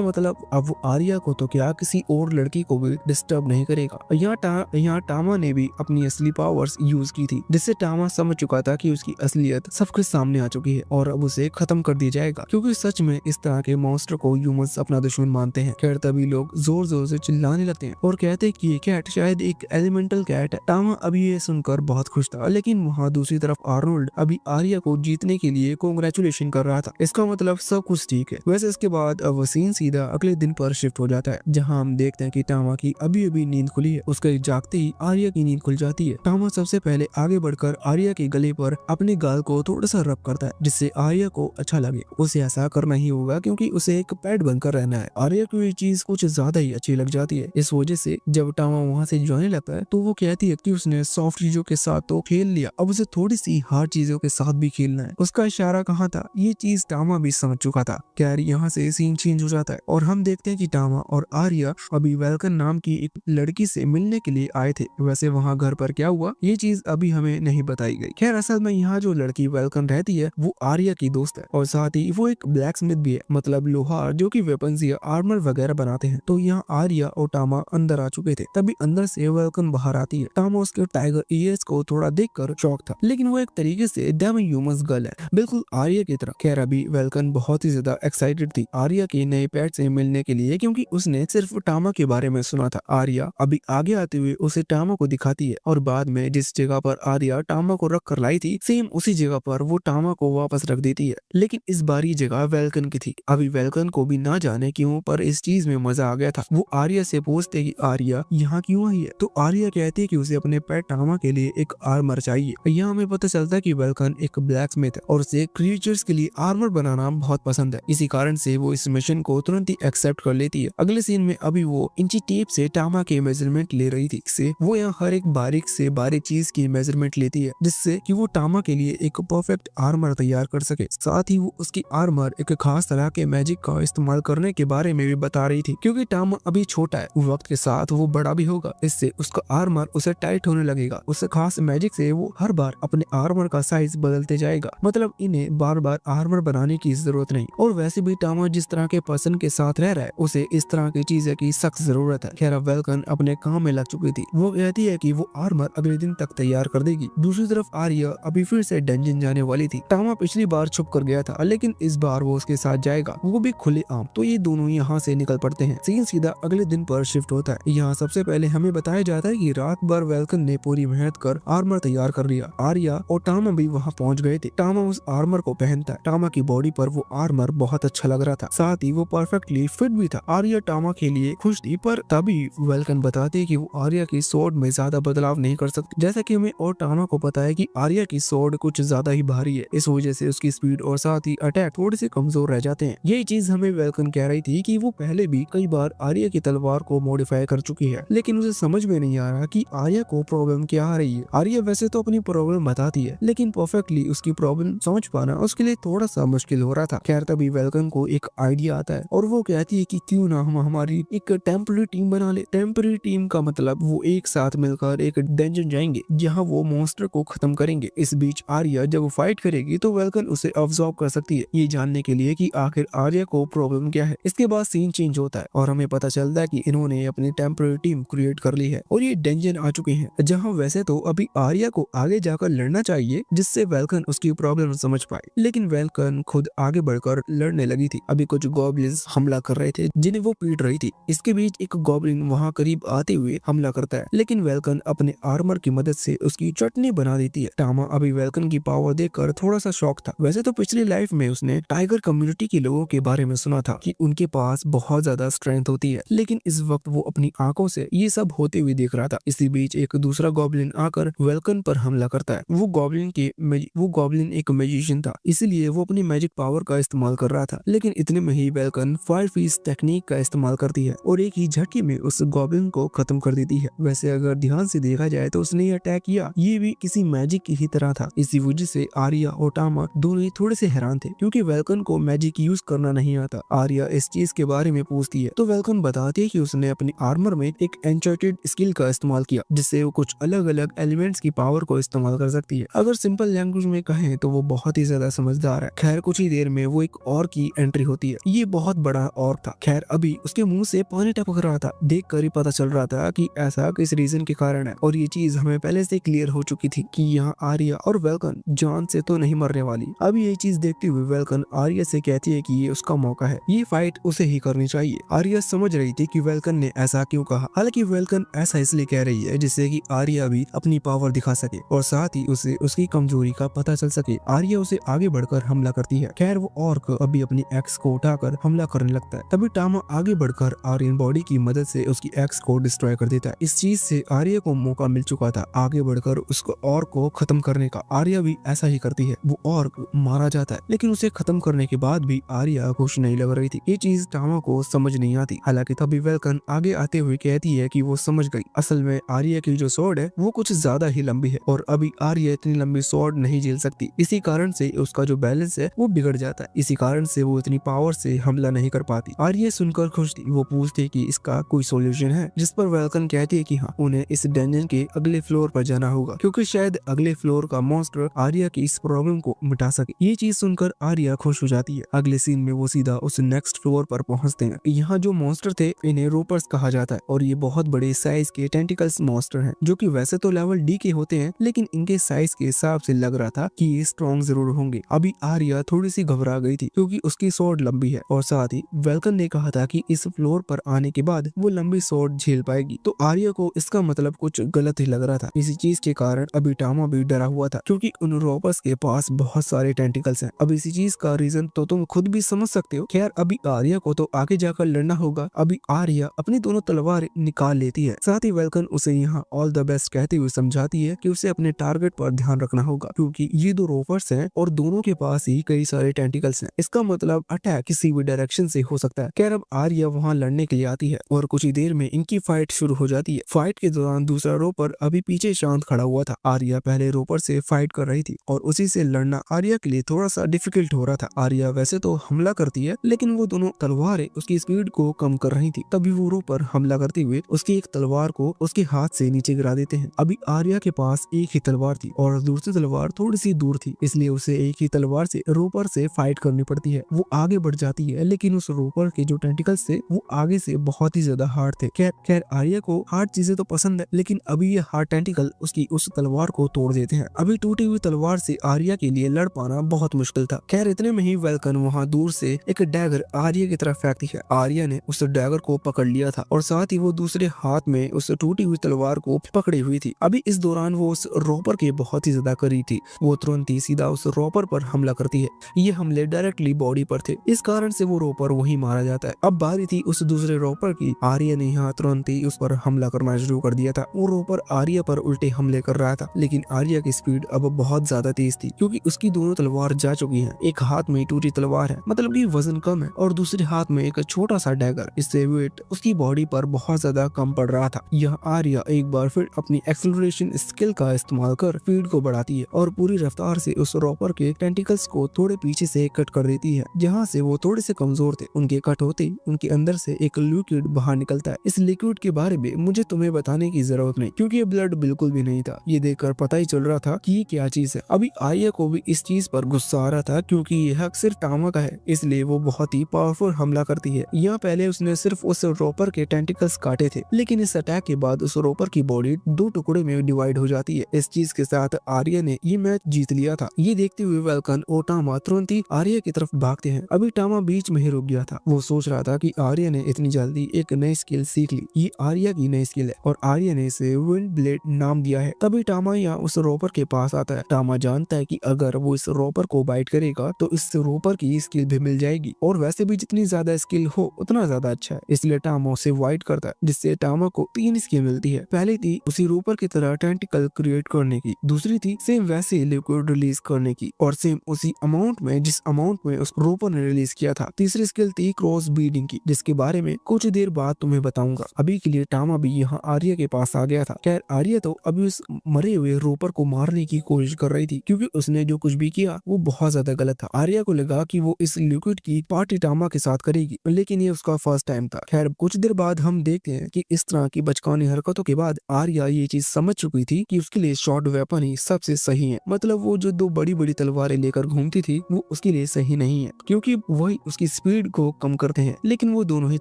मतलब अब वो आर्या को तो क्या किसी और लड़की को भी डिस्टर्ब नहीं करेगा। यहाँ टामा ने भी अपनी असली पावर्स यूज की थी, जिससे टामा समझ चुका था कि उसकी असलियत सबके सामने आ चुकी है और अब उसे खत्म कर दिया जाएगा, क्योंकि सच में इस तरह के मॉन्स्टर को ह्यूमंस अपना दुश्मन मानते हैं। खैर तभी लोग जोर जोर से चिल्लाने लगते हैं और कहते हैं कि ये कैट शायद एक एलिमेंटल कैट है। टामा अभी ये सुनकर बहुत खुश था, लेकिन वहाँ दूसरी तरफ आर्नोल्ड अभी आर्या को जीतने के लिए कांग्रेचुलेशन कर रहा था। इसका मतलब सब कुछ ठीक है। वैसे इसके बाद अब वो सीन सीधा अगले दिन पर शिफ्ट हो जाता है, जहाँ हम देखते हैं कि टामा की अभी अभी नींद खुली है। उसके जागते ही आर्या की नींद खुल जाती है। टामा सबसे पहले आगे बढ़कर आर्या के गले पर अपने गाल को थोड़ा सा रब करता है, जिससे आर्या को अच्छा लगे। उसे ऐसा करना ही होगा क्योंकि उसे एक पेट बनकर रहना है। आर्या को ये चीज कुछ ज्यादा ही अच्छी लग जाती है। इस वजह से जब टामा वहाँ से जाने लगता है तो वो कहती है कि उसने सॉफ्ट चीजों के साथ तो खेल लिया, अब उसे थोड़ी सी हार्ड चीजों के साथ भी खेलना है। उसका इशारा कहाँ था, ये चीज टामा भी समझ चुका था। खैर यहाँ से सीन चेंज हो जाता है और हम देखते हैं कि टामा और आर्या अभी वेल्कन नाम की एक लड़की से मिलने के लिए आए थे। वैसे वहाँ घर पर क्या हुआ ये चीज अभी हमें नहीं बताई गई। खैर असल में यहाँ जो लड़की वेल्कन रहती है वो आर्या की दोस्त है और साथ ही वो एक ब्लैक स्मिथ भी है, मतलब लोहार जो कि वेपन्स या आर्मर वगैरह बनाते हैं। तो यहाँ आर्या और टामा अंदर आ चुके थे। तभी अंदर से वेल्कन बाहर आती है। टामा उसके टाइगर ईयर्स को थोड़ा देखकर शॉक था, लेकिन वो एक तरीके से डेमी ह्यूमंस गर्ल है, बिल्कुल आर्या की तरह। खैर अभी वेल्कन बहुत ही ज्यादा एक्साइटेड थी आर्या के नए पेट से मिलने के लिए, क्योंकि उसने सिर्फ टामा के बारे में सुना था। आर्या अभी आगे आते हुए उसे टामा को दिखाती है और बाद में जिस जगह पर आर्या टामा को रख कर लाई थी सेम उसी जगह पर वो टामा को वापस रख देती है, लेकिन इस बार ये जगह वेल्कन की थी। अभी वेल्कन को भी ना जाने क्यों पर इस चीज में मजा आ गया था। वो आर्या से पूछते कि आर्या यहाँ क्यों आई है, तो आर्या कहती है कि उसे अपने पेट टामा के लिए एक आर्मर चाहिए। यहाँ हमें पता चलता है कि वेल्कन एक ब्लैक स्मिथ है और उसे क्रिएचर्स के लिए आर्मर बनाना बहुत पसंद है। इसी कारण से वो इस मिशन को तुरंत ही एक्सेप्ट कर लेती है। अगले सीन में अभी वो इंची टेप से टामा के मेजरमेंट ले रही थी। इससे वो यहाँ हर एक बारीक से बारीक चीज की मेजरमेंट लेती है, जिससे कि वो टामा के लिए एक परफेक्ट आर्मर तैयार कर सके। साथ ही वो उसकी आर्मर एक खास तरह के मैजिक का इस्तेमाल करने के बारे में भी बता रही थी, क्योंकि टामा अभी छोटा है, वक्त के साथ वो बड़ा भी होगा। इससे उसका आर्मर उसे टाइट होने लगेगा। उस खास मैजिक से वो हर बार अपने आर्मर का साइज बदलते जाएगा, मतलब इन्हें बार बार आर्मर बनाने की जरूरत नहीं। और वैसे भी टामा जिस तरह के पर्सन के साथ रह रहा है उसे इस तरह की चीजें की सख्त जरूरत है। खैर वेल्कन अपने काम में लग चुकी थी। वो कहती है कि वो आर्मर अगले दिन तक तैयार कर देगी। दूसरी तरफ आर्या अभी फिर से डंजन जाने वाली थी। टामा पिछली बार छुप कर गया था, लेकिन इस बार वो उसके साथ जाएगा, वो भी खुले आम। तो ये दोनों यहाँ से निकल पड़ते हैं। सीन सीधा अगले दिन पर शिफ्ट होता है। यहाँ सबसे पहले हमें बताया जाता है कि रात भर वेल्कन ने पूरी मेहनत कर आर्मर तैयार कर लिया। आर्या और टामा भी वहाँ पहुँच गए थे। टामा उस आर्मर को पहनता है। टामा की बॉडी पर वो आर्मर बहुत अच्छा लग रहा था, साथ ही वो परफेक्टली फिट भी था। आर्या टामा के लिए खुश थी, पर तभी वेल्कन बताते हैं कि वो आर्या की स्वॉर्ड में ज्यादा बदलाव नहीं कर सकती। जैसा कि हमें और टामा को पता है कि आर्या की स्वॉर्ड कुछ ज्यादा ही भारी है, इस वजह से उसकी स्पीड और साथ ही अटैक थोड़े से कमजोर रह जाते हैं। यही चीज हमें वेल्कन कह रही थी कि वो पहले भी कई बार आर्या की तलवार को मॉडिफाई कर चुकी है, लेकिन उसे समझ में नहीं आ रहा कि आर्या को प्रॉब्लम क्या आ रही है। आर्या वैसे तो अपनी प्रॉब्लम बताती है, लेकिन परफेक्टली उसकी प्रॉब्लम समझ पाना उसके लिए थोड़ा सा मुश्किल हो रहा था। खैर तभी वेल्कन को एक आइडिया आता है और वो कहती है कि क्यों ना हम हमारी एक टेम्पररी टीम बना ले। टेम्पररी टीम का मतलब वो एक साथ मिलकर एक डंजन जाएंगे जहाँ वो मॉन्स्टर को खत्म करेंगे। इस बीच आर्या जब वो फाइट करेगी तो वेल्कन उसे ऑब्जर्व कर सकती है, ये जानने के लिए कि आखिर आर्या को प्रॉब्लम क्या है। इसके बाद सीन चेंज होता है और हमें पता चलता है कि इन्होंने अपनी टेम्पररी टीम क्रिएट कर ली है और ये डंजन आ चुके हैं, जहाँ वैसे तो अभी आर्या को आगे जाकर लड़ना चाहिए जिससे वेल्कन उसकी प्रॉब्लम समझ पाए, लेकिन वेल्कन खुद आगे बढ़कर लड़ने लगी थी। अभी कुछ गॉब्लिन्स हमला कर रहे थे जिन्हें वो पीट रही थी। इसके बीच एक गॉब्लिन वहाँ करीब आते हुए हमला करता है, लेकिन वेल्कन अपने आर्मर की मदद से उसकी चटनी बना देती है। टामा अभी वेल्कन की पावर देखकर थोड़ा सा शॉक था। वैसे तो पिछली लाइफ में उसने टाइगर कम्युनिटी के लोगों के बारे में सुना था कि उनके पास बहुत ज्यादा स्ट्रेंथ होती है, लेकिन इस वक्त वो अपनी आंखों से ये सब होते हुए देख रहा था। इसी बीच एक दूसरा गॉब्लिन आकर वेल्कन पर हमला करता है। वो गॉब्लिन एक मैजिशियन था, इसलिए वो अपनी मैजिक पावर का इस्तेमाल कर रहा था, लेकिन इतने में ही वेल्कन फायर फीस टेक्निक का इस्तेमाल करती है और एक ही झटके में उस गॉब्लिन को खत्म कर देती है। वैसे अगर ध्यान से देखा जाए तो उसने ये अटैक किया ये भी किसी मैजिक की ही तरह था। इसी वजह से आर्या और टामा दोनों ही थोड़े से हैरान थे क्योंकि वेल्कन को मैजिक यूज करना नहीं आता। आर्या इस चीज के बारे में पूछती है तो वेल्कन बताती है कि उसने अपनी आर्मर में एक एन्चेंटेड स्किल का इस्तेमाल किया जिससे वो कुछ अलग अलग एलिमेंट्स की पावर को इस्तेमाल कर सकती है। अगर सिंपल लैंग्वेज में कहें तो वो बहुत ही ज्यादा समझदार है। खैर कुछ ही देर में वो एक और की एंट्री होती है। ये बहुत बड़ा और था। खैर अभी उसके मुंह से पानी टपक रहा था। देख कर ही पता चल रहा था कि ऐसा किस रीजन के कारण है और ये चीज हमें पहले से क्लियर हो चुकी थी कि यहाँ आर्या और वेल्कन जान से तो नहीं मरने वाली। अब ये चीज देखते हुए वेल्कन आर्या से कहती है कि ये उसका मौका है, ये फाइट उसे ही करनी चाहिए। आर्या समझ रही थी कि वेल्कन ने ऐसा क्यों कहा। हालांकि वेल्कन ऐसा इसलिए कह रही है जिससे कि आर्या भी अपनी पावर दिखा सके और साथ ही उसे उसकी कमजोरी का पता चल सके। आर्या उसे आगे बढ़कर हमला करती है। खैर वो ऑर्क अभी अपनी एक्स को उठाकर हमला करने लगता है। तभी टामा आगे बढ़कर आर्यन बॉडी की मदद से उसकी एक्स को डिस्ट्रॉय कर देता है। इस चीज से आर्या को मौका मिल चुका था आगे बढ़कर उसको ऑर्क को खत्म करने का। आर्या भी ऐसा ही करती है। वो ऑर्क मारा जाता है लेकिन उसे खत्म करने के बाद भी आर्या खुश नहीं लग रही थी। ये चीज टामा को समझ नहीं आती। हालांकि तभी वेल्कन आगे आते हुए कहती है कि वो समझ गई। असल में आर्या की जो स्वॉर्ड है वो कुछ ज्यादा ही लंबी है और अभी आर्या इतनी लंबी स्वॉर्ड नहीं झेल सकती। इसी कारण से उसका जो बैलेंस है वो बिगड़ जाता है। इसी कारण से वो इतनी पावर से हमला नहीं कर पाती। आर्या सुनकर खुश थी। वो पूछती कि इसका कोई सोल्यूशन है, जिस पर वेल्कन कहती है कि हाँ, उन्हें इस डंजन के अगले फ्लोर पर जाना होगा क्योंकि शायद अगले फ्लोर का मॉन्स्टर आर्या की इस प्रॉब्लम को मिटा सके। ये चीज सुनकर आर्या खुश हो जाती है। अगले सीन में वो सीधा उस नेक्स्ट फ्लोर पर पहुंचते हैं। यहाँ जो मॉन्स्टर थे इन्हें रोपर्स कहा जाता है और ये बहुत बड़े साइज के टेंटिकल्स मॉन्स्टर हैं जो कि वैसे तो लेवल डी के होते हैं लेकिन इनके साइज के हिसाब से लग रहा था कि ये स्ट्रॉन्ग जरूर होंगे। अभी आर्या थोड़ी सी घबरा गई थी क्योंकि उसकी स्वॉर्ड लंबी है और साथ ही वेल्कन ने कहा था कि इस फ्लोर पर आने के बाद वो लंबी स्वॉर्ड झेल पाएगी। तो आर्या को इसका मतलब कुछ गलत ही लग रहा था। इसी चीज के कारण अभी टामा भी डरा हुआ था क्योंकि उन रोपर्स के पास बहुत सारे टेंटिकल्स हैं। अब इसी चीज का रीजन तो तुम खुद भी समझ सकते हो। खैर अभी आर्या को तो आगे जाकर लड़ना होगा। अभी आर्या अपनी दोनों तलवार निकाल लेती है। साथ ही वेल्कन उसे यहाँ ऑल द बेस्ट कहते हुए समझाती है कि उसे अपने टारगेट पर ध्यान रखना होगा क्योंकि ये दो रोपर्स हैं और दोनों के पास ही कई सारे टेंटिकल्स हैं। इसका मतलब अटैक किसी भी डायरेक्शन से हो सकता है। खैर अब आर्या वहाँ लड़ने के लिए आती है और कुछ ही देर में इनकी फाइट शुरू हो जाती है। फाइट के दौरान दूसरा रोपर अभी पीछे शांत खड़ा हुआ था। आर्या पहले रोपर से फाइट कर रही थी और उसी से लड़ना आर्या के लिए थोड़ा सा डिफिकल्ट हो रहा था। आर्या वैसे तो हमला करती है लेकिन वो दोनों तलवारें उसकी स्पीड को कम कर रही थी। तभी वो रोपर हमला करते हुए उसकी एक तलवार को उसके हाथ से नीचे गिरा देते हैं। अभी आर्या के पास एक ही तलवार थी और दूसरी तलवार थोड़ी सी दूर थी, इसलिए उसे एक ही तलवार से रोपर से फाइट करनी पड़ती है। वो आगे बढ़ जाती है लेकिन उस रोपर के जो टेंटिकल्स थे वो आगे से बहुत ही ज्यादा हार्ड थे। खैर आर्या को हार्ड चीजें तो पसंद है लेकिन अभी ये हार्ड टेंटिकल उसकी उस तलवार को तोड़ देते हैं। अभी टूटी हुई तलवार से आर्या के लिए लड़ पाना बहुत मुश्किल था। खैर इतने में ही वेल्कन वहाँ दूर से एक डैगर आर्या की तरफ फेंकती है। आर्या ने उस डैगर को पकड़ लिया था और साथ ही वो दूसरे हाथ में उस टूटी हुई तलवार को पकड़ी हुई थी। अभी इस दौरान वो उस रोपर के बहुत ही ज्यादा करीब थी। वो तुरंत ही सीधा उस रोपर पर हमला करती है। ये हमले डायरेक्टली बॉडी पर थे, इस कारण से वो रोपर वहीं मारा जाता है। अब बारी थी उस दूसरे रोपर की। आर्या ने यहाँ तुरंत ही उस पर हमला करना शुरू कर दिया था। वो रोपर आर्या पर उल्टे हमले कर रहा था लेकिन आर्या की स्पीड अब बहुत ज्यादा तेज थी क्योंकि उसकी दोनों तलवार जा चुकी हैं। एक हाथ में टूटी तलवार है, मतलब कि वजन कम है, और दूसरे हाथ में एक छोटा सा डैगर, इससे वेट उसकी बॉडी पर बहुत ज्यादा कम पड़ रहा था। यह आर्या एक बार फिर अपनी एक्सेलरेशन स्किल का इस्तेमाल कर स्पीड को बढ़ाती है और पूरी रफ्तार से उस रोपर के टेंटिकल्स को थोड़े पीछे से कट कर देती है। जहाँ से वो थोड़े से कमजोर थे, उनके कट होते उनके अंदर से एक लिक्विड बाहर निकलता है। इस लिक्विड के बारे में मुझे तुम्हें बताने की जरूरत नहीं क्योंकि ये ब्लड बिल्कुल भी नहीं था। ये देखकर पता ही चल रहा था कि ये क्या चीज है। अभी आर्या को भी इस चीज पर गुस्सा आ रहा था क्योंकि यह हक सिर्फ टामा का है, इसलिए वो बहुत ही पावरफुल हमला करती है। यहाँ पहले उसने सिर्फ उस रोपर के टेंटिकल्स काटे थे लेकिन इस अटैक के बाद उस रोपर की बॉडी दो टुकड़े में डिवाइड हो जाती है। इस चीज के साथ आर्या ने ये मैच जीत लिया था। ये देखते हुए वेल्कन और टामा तुरंत ही आर्या की तरफ भागते हैं। अभी टामा बीच में ही रुक गया था। वो सोच रहा था कि आर्या ने इतनी जल्दी एक नई स्किल सीख ली, ये आर्या की नई स्किल है और आर्या ने इसे विंड ब्लेड नाम दिया है। तभी टामा यहाँ उस रोपर के पास आता है। टामा जानता है कि अगर वो इस रोपर को बाइट करेगा तो इस रोपर की स्किल भी मिल जाएगी और वैसे भी जितनी ज्यादा स्किल हो उतना ज्यादा अच्छा है, इसलिए टामा उसे वाइट करता है जिससे टामा को 3 स्किल मिलती है। पहली थी उसी रोपर की तरह टेंटिकल क्रिएट करने की, दूसरी थी सेम वैसे लिक्विड रिलीज करने की और सेम उसी अमाउंट में जिस अमाउंट में उस रोपर ने रिलीज किया था। तीसरी स्किल थी क्रॉस बीडिंग की, जिसके बारे में कुछ देर बाद तुम्हें बताऊंगा। अभी के लिए टामा भी यहाँ आर्या के पास आ गया था। खैर आर्या तो अभी उस मरे हुए रोपर को मारने की कोशिश कर रही थी क्योंकि उसने जो कुछ भी किया वो वो बहुत ज्यादा गलत था। आर्या को लगा कि वो इस लिक्विड की पार्टी टामा के साथ करेगी, लेकिन ये उसका फर्स्ट टाइम था। खैर कुछ देर बाद हम देखते हैं कि इस तरह की बचकानी हरकतों के बाद आर्या ये चीज समझ चुकी थी कि उसके लिए शॉर्ट वेपन ही सबसे सही है। मतलब वो जो दो बड़ी बड़ी तलवारें लेकर घूमती थी वो उसके लिए सही नहीं है, क्योंकि वही उसकी स्पीड को कम करते हैं। लेकिन वो दोनों ही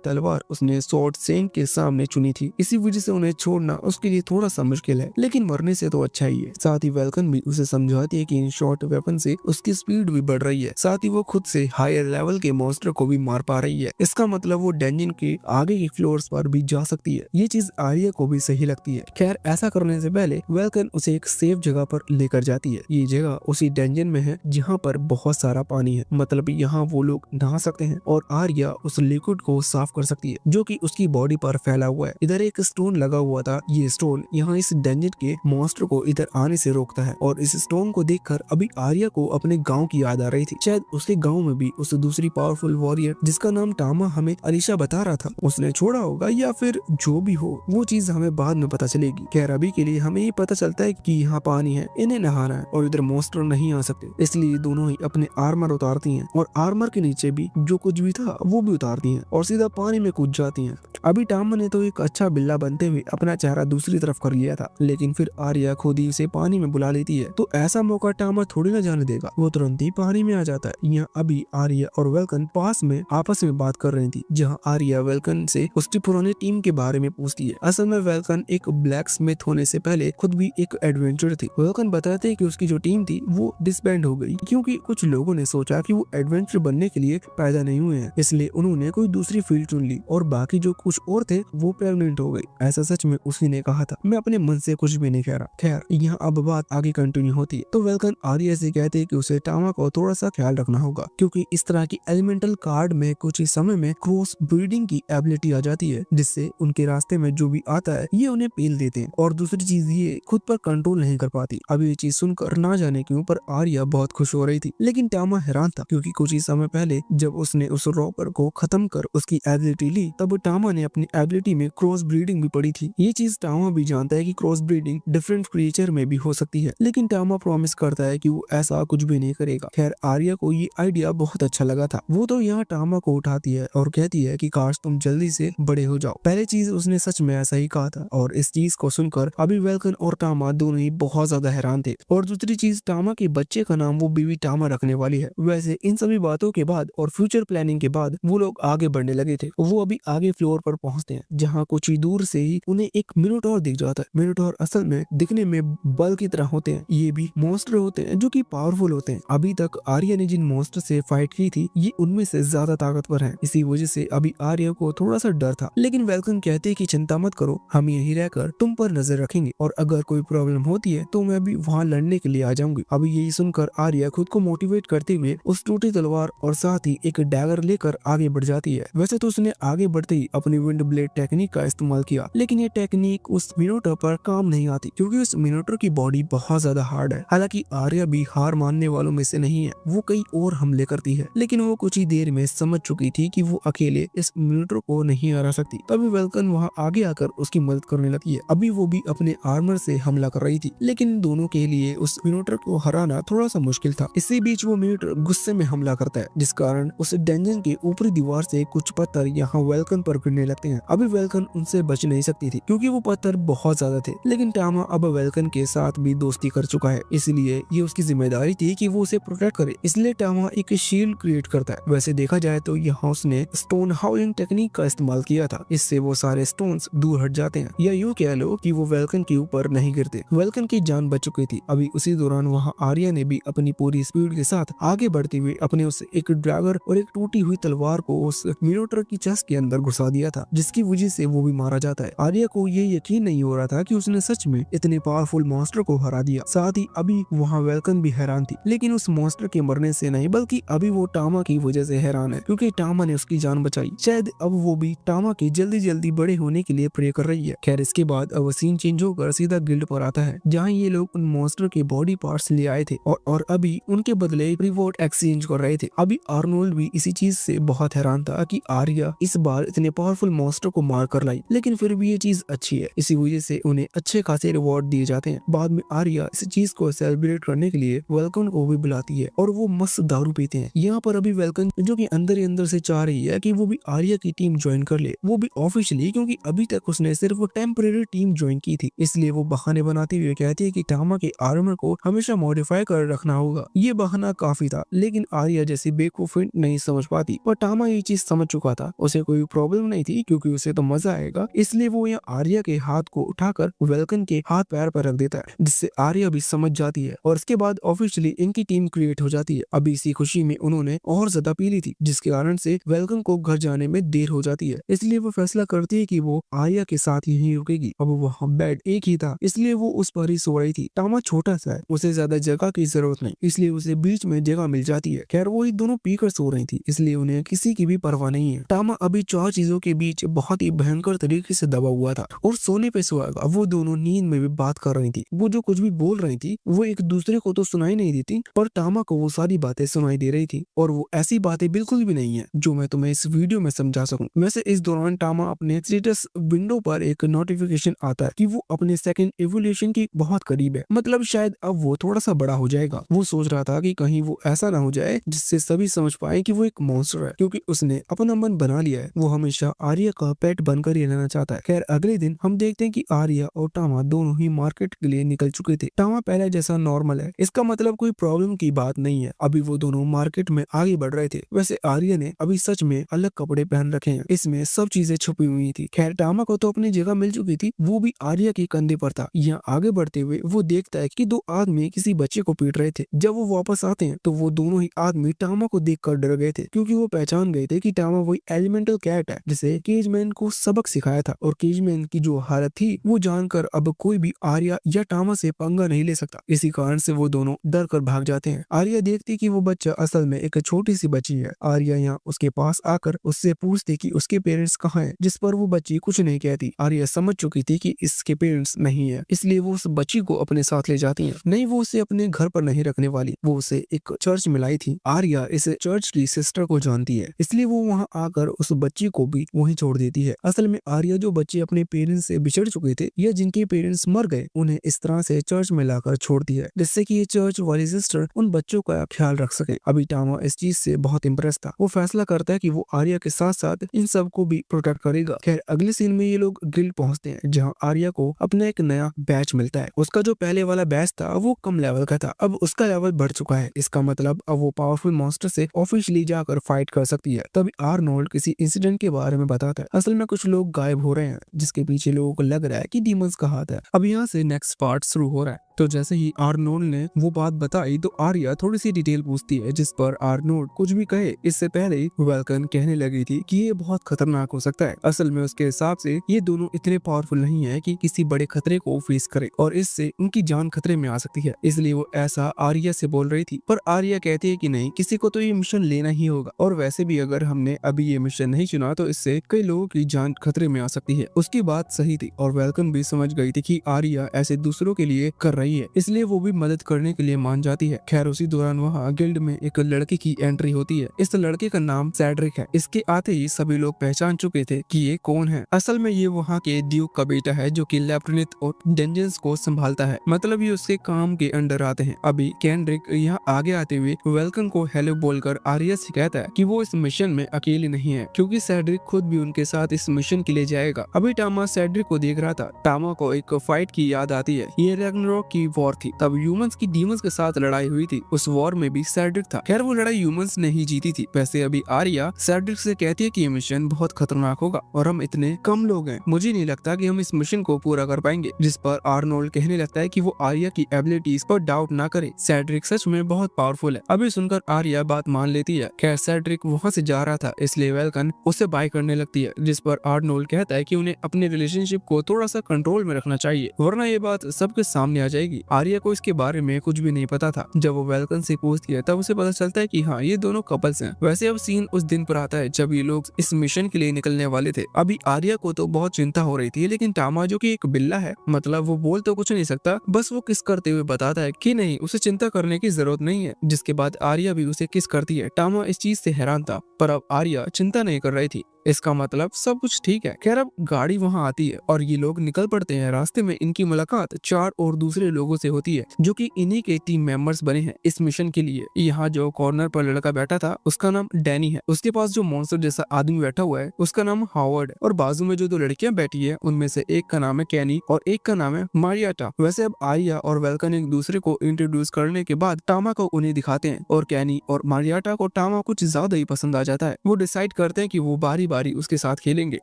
तलवार उसने शॉर्ट सेंग के सामने चुनी थी, इसी वजह से उन्हें छोड़ना उसके लिए थोड़ा सा मुश्किल है, लेकिन मरने से तो अच्छा ही है। साथ ही वेल्कन भी उसे समझाती है कि इन शॉर्ट वेपन से उसकी स्पीड भी बढ़ रही है, साथ ही वो खुद से हायर लेवल के मॉन्स्टर को भी मार पा रही है। इसका मतलब वो डंजन के आगे के फ्लोर्स पर भी जा सकती है। ये चीज आर्या को भी सही लगती है। खैर ऐसा करने से पहले वेल्कन उसे एक सेफ जगह पर लेकर जाती है। ये जगह उसी डंजन में है जहाँ पर बहुत सारा पानी है, मतलब यहाँ वो लोग नहा सकते हैं और आर्या उस लिक्विड को साफ कर सकती है जो कि उसकी बॉडी पर फैला हुआ है। इधर एक स्टोन लगा हुआ था, ये स्टोन यहाँ इस डंजन के मॉन्स्टर को इधर आने से रोकता है। और इस स्टोन को देखकर अभी आर्या को अपने गांव की याद आ रही थी। शायद उसके गांव में भी उस दूसरी पावरफुल वॉरियर जिसका नाम टामा हमें अलीशा बता रहा था उसने छोड़ा होगा, या फिर जो भी हो वो चीज हमें बाद में पता चलेगी। खैर अभी के लिए हमें ये पता चलता है कि यहाँ पानी है, इन्हें नहाना है और इधर मॉन्स्टर नहीं आ सकते, इसलिए दोनों ही अपने आर्मर उतारती हैं और आर्मर के नीचे भी जो कुछ भी था वो भी उतारती हैं और सीधा पानी में कूद जाती हैं। अभी टामा ने तो एक अच्छा बिल्ला बनते हुए अपना चेहरा दूसरी तरफ कर लिया था, लेकिन फिर आर्या खुद ही उसे पानी में बुला लेती है, तो ऐसा मौका टामा थोड़ी ना जाने देगा। वो तुरंत ही पानी में आ जाता है। यहाँ अभी आर्या और वेल्कन पास में आपस में बात कर रही थी, जहाँ आर्या वेल्कन से उसकी पुरानी टीम के बारे में पूछती है। असल में वेल्कन एक ब्लैक स्मिथ होने से पहले खुद भी एक एडवेंचर थी। वेल्कन बताते हैं कि उसकी जो टीम थी वो डिसबैंड हो गई क्योंकि कुछ लोगों ने सोचा कि वो एडवेंचर बनने के लिए पैदा नहीं हुए हैं, इसलिए उन्होंने कोई दूसरी फील्ड चुन ली और बाकी जो कुछ और थे वो प्रेग्नेंट हो गई। ऐसा सच में उसी ने कहा था, मैं अपने मन से कुछ भी नहीं कह रहा। खैर यहाँ अब बात आगे कंटिन्यू होती है, तो वेल्कन आर्या से कहते हैं कि उसे टामा को थोड़ा सा ख्याल रखना होगा, क्योंकि इस तरह की एलिमेंटल कार्ड में कुछ ही समय में क्रॉस ब्रीडिंग की एबिलिटी आ जाती है, जिससे उनके रास्ते में जो भी आता है ये उन्हें पेल देते हैं। और दूसरी चीज ये खुद पर कंट्रोल नहीं कर पाती। अब ये चीज सुनकर ना जाने क्यों पर आर्या बहुत खुश हो रही थी, लेकिन टामा हैरान था, क्योंकि कुछ ही समय पहले जब उसने उस रॉपर को खत्म कर उसकी एबिलिटी ली तब टामा ने अपनी एबिलिटी में क्रॉस ब्रीडिंग भी पड़ी थी। ये चीज टामा भी जानता है कि क्रॉस ब्रीडिंग डिफरेंट क्रिएचर में भी हो सकती है, लेकिन टामा प्रॉमिस करता है कि वो ऐसा कुछ भी नहीं करेगा। खैर आर्या को ये आइडिया बहुत अच्छा लगा था। वो तो यहाँ टामा को उठाती है और कहती है कि काश तुम जल्दी से बड़े हो जाओ। पहले चीज उसने सच में ऐसा ही कहा था और इस चीज को सुनकर अभी वेल्कन और टामा दोनों ही बहुत ज्यादा हैरान थे। और दूसरी चीज टामा के बच्चे का नाम वो बीवी टामा रखने वाली है। वैसे इन सभी बातों के बाद और फ्यूचर प्लानिंग के बाद वो लोग आगे बढ़ने लगे थे। वो अभी आगे फ्लोर पर पहुंचते हैं, जहाँ कुछ ही दूर से ही उन्हें एक मिनोटॉर दिख जाता है। मिनोटॉर असल में दिखने में बल की तरह होते हैं। ये भी मॉन्स्टर होते हैं जो कि पावरफुल होते हैं। अभी तक आर्या ने जिन मॉन्स्टर से फाइट की थी ये उनमें से ज्यादा ताकतवर हैं। इसी वजह से अभी आर्या को थोड़ा सा डर था, लेकिन वेल्कन कहते हैं कि चिंता मत करो, हम यहीं रहकर तुम पर नजर रखेंगे और अगर कोई प्रॉब्लम होती है तो मैं भी वहाँ लड़ने के लिए आ जाऊंगी। अभी यही सुनकर आर्या खुद को मोटिवेट करते हुए उस टूटी तलवार और साथ ही एक डैगर लेकर आगे बढ़ जाती है। वैसे तो उसने आगे बढ़ते ही अपनी विंड ब्लेड टेक्निक का इस्तेमाल किया, लेकिन ये टेक्निक उस मिनोटॉर पर काम नहीं आती, क्योंकि उस मिनोटॉर की बॉडी बहुत ज्यादा हार्ड है। हालांकि आर्या भी हार मानने वालों में से नहीं है, वो कई और हमले करती है, लेकिन वो कुछ ही देर में समझ चुकी थी कि वो अकेले इस मिनोटॉर को नहीं हरा सकती। तभी वेल्कन वहाँ आगे आकर उसकी मदद करने लगती है। अभी वो भी अपने आर्मर से हमला कर रही थी, लेकिन दोनों के लिए उस मिनोटॉर को हराना थोड़ा सा मुश्किल था। इसी बीच वो मिनोटॉर गुस्से में हमला करता है, जिस कारण उस डंजन के ऊपरी दीवार से कुछ पत्थर यहाँ वेल्कन पर गिरने लगते हैं। अभी वेल्कन उनसे बच नहीं सकती थी, क्योंकि वो पत्थर बहुत ज्यादा थे, लेकिन टामा अब वेल्कन के साथ भी दोस्ती कर चुका है, इसलिए ये उसकी जिम्मेदारी थी कि वो उसे प्रोटेक्ट करे। इसलिए टामा एक शील्ड क्रिएट करता है। वैसे देखा जाए तो यहाँ उसने स्टोन हाउलिंग टेक्निक का इस्तेमाल किया था, इससे वो सारे स्टोन्स दूर हट जाते हैं, या यूँ कह लो कि वो वेल्कन के ऊपर नहीं गिरते। वेल्कन की जान बच चुकी थी। अभी उसी दौरान वहाँ आर्या ने भी अपनी पूरी स्पीड के साथ आगे बढ़ते हुए अपने उस एक ड्रैगर और एक टूटी हुई तलवार को उस मिनोटॉर की चेस्ट के अंदर घुसा दिया था, जिसकी वजह से वो भी मारा जाता है। आर्या को ये यकीन नहीं हो रहा था कि उसने सच में इतने पावरफुल मॉन्स्टर को हरा दिया। साथ ही अभी वहाँ वेल्कन भी हैरान थी, लेकिन उस मॉन्स्टर के मरने से नहीं, बल्कि अभी वो टामा की वजह से हैरान है, क्योंकि टामा ने उसकी जान बचाई। शायद अब वो भी टामा के जल्दी जल्दी बड़े होने के लिए प्रे कर रही है। खैर इसके बाद अब सीन चेंज होकर सीधा गिल्ड पर आता है, जहाँ ये लोग उन मॉन्स्टर के बॉडी पार्ट्स ले आए थे और अभी उनके बदले रिवॉर्ड एक्सचेंज कर रहे थे। अभी आर्नोल्ड भी इसी चीज से बहुत हैरान था कि आर्या इस बार इतने पावरफुल मॉन्स्टर को मार कर लाई, लेकिन फिर भी ये चीज अच्छी है, इसी वजह से उन्हें अच्छे खासे रिवॉर्ड दिए जाते हैं। बाद में आर्या इस चीज को सेलिब्रेट करने के लिए वेल्कन को को भी बुलाती है और वो मस्त दारू पीते हैं। यहाँ पर अभी वेलकन जो कि अंदर ही अंदर से चाह रही है कि वो भी आर्या की टीम ज्वाइन कर ले, वो भी ऑफिशियली, क्योंकि अभी तक उसने सिर्फ टेम्परेरी टीम ज्वाइन की थी। इसलिए वो बहाने बनाते हुए कहती है कि टामा के आर्मर को हमेशा मॉडिफाई कर रखना होगा। ये बहाना काफी था, लेकिन आर्या जैसी बेवकूफी नहीं समझ पाती। पर टामा ये चीज समझ चुका था, उसे कोई प्रॉब्लम नहीं थी क्योंकि उसे तो मजा आएगा। इसलिए वो यहाँ आर्या के हाथ को उठाकर वेलकन के हाथ पैर पर रख देता है, जिससे आर्या भी समझ जाती है और इसके बाद ऑफिशियली इनकी टीम क्रिएट हो जाती है। अभी इसी खुशी में उन्होंने और ज्यादा पी ली थी, जिसके कारण से वेलकन को घर जाने में देर हो जाती है। इसलिए वो फैसला करती है कि वो आर्या के साथ यहीं रुकेगी। अब वहाँ बेड एक ही था, इसलिए वो उस पर ही सो रही थी। टामा छोटा सा है, उसे ज्यादा जगह की जरूरत नहीं, इसलिए उसे बीच में जगह मिल जाती है। खैर वो ही दोनों पीकर सो रही थी, इसलिए उन्हें किसी की भी परवाह नहीं है। टामा अभी चार चीजों के बीच बहुत ही भयंकर तरीके से दबा हुआ था और सोने पे सोएगा। वो दोनों नींद में भी बात कर रही थी। वो जो कुछ भी बोल रही थी वो एक दूसरे को तो सुनाई नहीं देती, पर टामा को वो सारी बातें सुनाई दे रही थी और वो ऐसी बातें बिल्कुल भी नहीं है जो मैं तुम्हें इस वीडियो में समझा सकूं। वैसे इस दौरान टामा अपने स्टेटस विंडो पर एक नोटिफिकेशन आता है कि वो अपने सेकंड एवोल्यूशन की बहुत करीब है, मतलब शायद अब वो थोड़ा सा बड़ा हो जाएगा। वो सोच रहा था कि कहीं वो ऐसा ना हो जाए जिससे सभी समझ पाए कि वो एक मॉन्स्टर है, क्योंकि उसने अपना मन बना लिया है। वो हमेशा आर्या का पेट बनकर ही रहना चाहता है। खैर अगले दिन हम देखते हैं कि आर्या और टामा दोनों ही मार्केट के लिए निकल चुके थे। टामा पहले जैसा नॉर्मल है, इसका मतलब कोई प्रॉब्लम की बात नहीं है। अभी वो दोनों मार्केट में आगे बढ़ रहे थे। वैसे आर्या ने अभी सच में अलग कपड़े पहन रखे हैं, इसमें सब चीजें छुपी हुई थी। खैर टामा को तो अपनी जगह मिल चुकी थी, वो भी आर्या के कंधे पर था। यहाँ आगे बढ़ते हुए वो देखता है कि दो आदमी किसी बच्चे को पीट रहे थे। जब वो वापस आते हैं तो वो दोनों ही आदमी टामा को देखकर डर गए थे, क्योंकि वो पहचान गए थे कि टामा वही एलिमेंटल कैट है जिसे केजमैन को सबक सिखाया था। और केजमैन की जो हालत थी वो जानकर अब कोई भी आर्या या टामा से पंगा नहीं ले सकता। इसी कारण से वो दोनों डर कर भाग जाते हैं। आर्या देखती कि वो बच्चा असल में एक छोटी सी बच्ची है। आर्या यहाँ उसके पास आकर उससे पूछती कि उसके पेरेंट्स कहाँ हैं, जिस पर वो बच्ची कुछ नहीं कहती। आर्या समझ चुकी थी कि इसके पेरेंट्स नहीं है, इसलिए वो उस बच्ची को अपने साथ ले जाती है। नहीं, वो उसे अपने घर पर नहीं रखने वाली, वो उसे एक चर्च में लाई थी। आर्या इस चर्च की सिस्टर को जानती है, इसलिए वो वहाँ आकर उस बच्ची को भी वहीं छोड़ देती है। असल में आर्या जो बच्चे अपने पेरेंट्स से बिछड़ चुके थे या जिनके पेरेंट्स मर गए, उन्हें इस तरह से चर्च में लाकर छोड़ती है, जिससे कि ये चर्च वाली सिस्टर उन बच्चों का ख्याल रख सके। अभी टामा इस चीज से बहुत इम्प्रेस था। वो फैसला करता है कि वो आर्या के साथ साथ इन सब को भी प्रोटेक्ट करेगा। खैर अगले सीन में ये लोग गिल्ड पहुंचते हैं, जहाँ आर्या को अपना एक नया बैच मिलता है। उसका जो पहले वाला बैच था वो कम लेवल का था, अब उसका लेवल बढ़ चुका है। इसका मतलब अब वो पावरफुल मॉन्स्टर से ऑफिशियली जाकर फाइट कर सकती है। तभी आर्नोल्ड किसी इंसिडेंट के बारे में बताता है। असल में कुछ लोग गायब हो रहे हैं, जिसके पीछे लोगों को लग रहा है कि डीमंस का हाथ है। अब यहाँ से नेक्स्ट पार्ट शुरू हो रहा है। तो जैसे ही आर्नोल्ड ने वो बात बताई तो आर्या थोड़ी सी डिटेल पूछती है, जिस पर आर्नोल्ड कुछ भी कहे इससे पहले ही वेलकन कहने लगी थी कि ये बहुत खतरनाक हो सकता है। असल में उसके हिसाब से ये दोनों इतने पावरफुल नहीं है कि किसी बड़े खतरे को फेस करे और इससे उनकी जान खतरे में आ सकती है, इसलिए वो ऐसा आर्या से बोल रही थी। पर आर्या कहती है कि नहीं, किसी को तो ये मिशन लेना ही होगा, और वैसे भी अगर हमने अभी ये मिशन नहीं चुना तो इससे कई लोगों की जान खतरे में आ सकती है। उसकी बात सही थी और वेलकन भी समझ गई थी कि आर्या ऐसे दूसरों के लिए कर रही है, इसलिए वो भी मदद करने के लिए मान जाती है। खैर उसी दौरान वहाँ गिल्ड में एक लड़के की एंट्री होती है। इस लड़के का नाम सैड्रिक है। इसके आते ही सभी लोग पहचान चुके थे कि ये कौन है। असल में ये वहाँ के ड्यूक का बेटा है, जो कि लेफ्टिनेंट और डेंजन्स को संभालता है, मतलब ये उसके काम के अंडर आते हैं। अभी केंड्रिक यहाँ आगे आते हुए वेलकन को हेलो बोलकर आर्या से कहता है कि वो इस मिशन में अकेले नहीं है, क्योंकि सैड्रिक खुद भी उनके साथ इस मिशन के लिए जाएगा। अभी टामा सैड्रिक को देख रहा था। टामा को एक फाइट की याद आती है। ये रैग्नारोक की वॉर थी, तब ह्यूमंस की डीमंस के साथ लड़ाई हुई थी। उस वॉर में भी सैड्रिक था। खैर वो लड़ाई ह्यूमंस ने ही जीती थी। वैसे अभी आर्या सैड्रिक से कहती है कि ये मिशन बहुत खतरनाक होगा और हम इतने कम लोग हैं, मुझे नहीं लगता कि हम इस मिशन को पूरा कर पाएंगे, जिस पर आर्नोल्ड कहने लगता है कि वो आर्या की एबिलिटीज पर डाउट ना करे, सैड्रिक सच में बहुत पावरफुल है। अभी सुनकर आर्या बात मान लेती है। खैर सैड्रिक वहाँ से जा रहा था, इसलिए वेलकन उसे बाय करने लगती है, जिस पर आर्नोल्ड कहता है कि उन्हें अपने रिलेशनशिप को थोड़ा सा कंट्रोल में रखना चाहिए, वरना ये बात सबके सामने आ जाएगी। आर्या को इसके बारे में कुछ भी नहीं पता था। जब वो वेलकन से पूछती है तब उसे पता चलता है कि हाँ, ये दोनों कपल्स हैं। वैसे अब सीन उस दिन पर आता है जब ये लोग इस मिशन के लिए निकलने वाले थे। अभी आर्या को तो बहुत चिंता हो रही थी, लेकिन टामा जो कि एक बिल्ला है, मतलब वो बोल तो कुछ नहीं सकता, बस वो किस करते हुए बताता है कि नहीं, उसे चिंता करने की जरूरत नहीं है, जिसके बाद आर्या भी उसे किस करती है। टामा इस चीज से हैरान था, पर अब आर्या चिंता नहीं कर रही थी। इसका मतलब सब कुछ ठीक है। खैर अब गाड़ी वहाँ आती है और ये लोग निकल पड़ते हैं। रास्ते में इनकी मुलाकात 4 और दूसरे लोगों से होती है जो कि इन्हीं के टीम मेंबर्स बने हैं इस मिशन के लिए। यहाँ जो कॉर्नर पर लड़का बैठा था उसका नाम डैनी है, उसके पास जो मॉन्स्टर जैसा आदमी बैठा हुआ है उसका नाम हावर्ड है, और बाजू में जो 2 लड़कियां बैठी है उनमें से एक का नाम है कैनी और एक का नाम है मारियाटा। वैसे अब आर्या और वेल्कन एक दूसरे को इंट्रोड्यूस करने के बाद टामा को उन्हें दिखाते हैं और कैनी और मारियाटा को टामा कुछ ज्यादा ही पसंद आ जाता है। वो डिसाइड करते हैं कि वो बारी बारी उसके साथ खेलेंगे।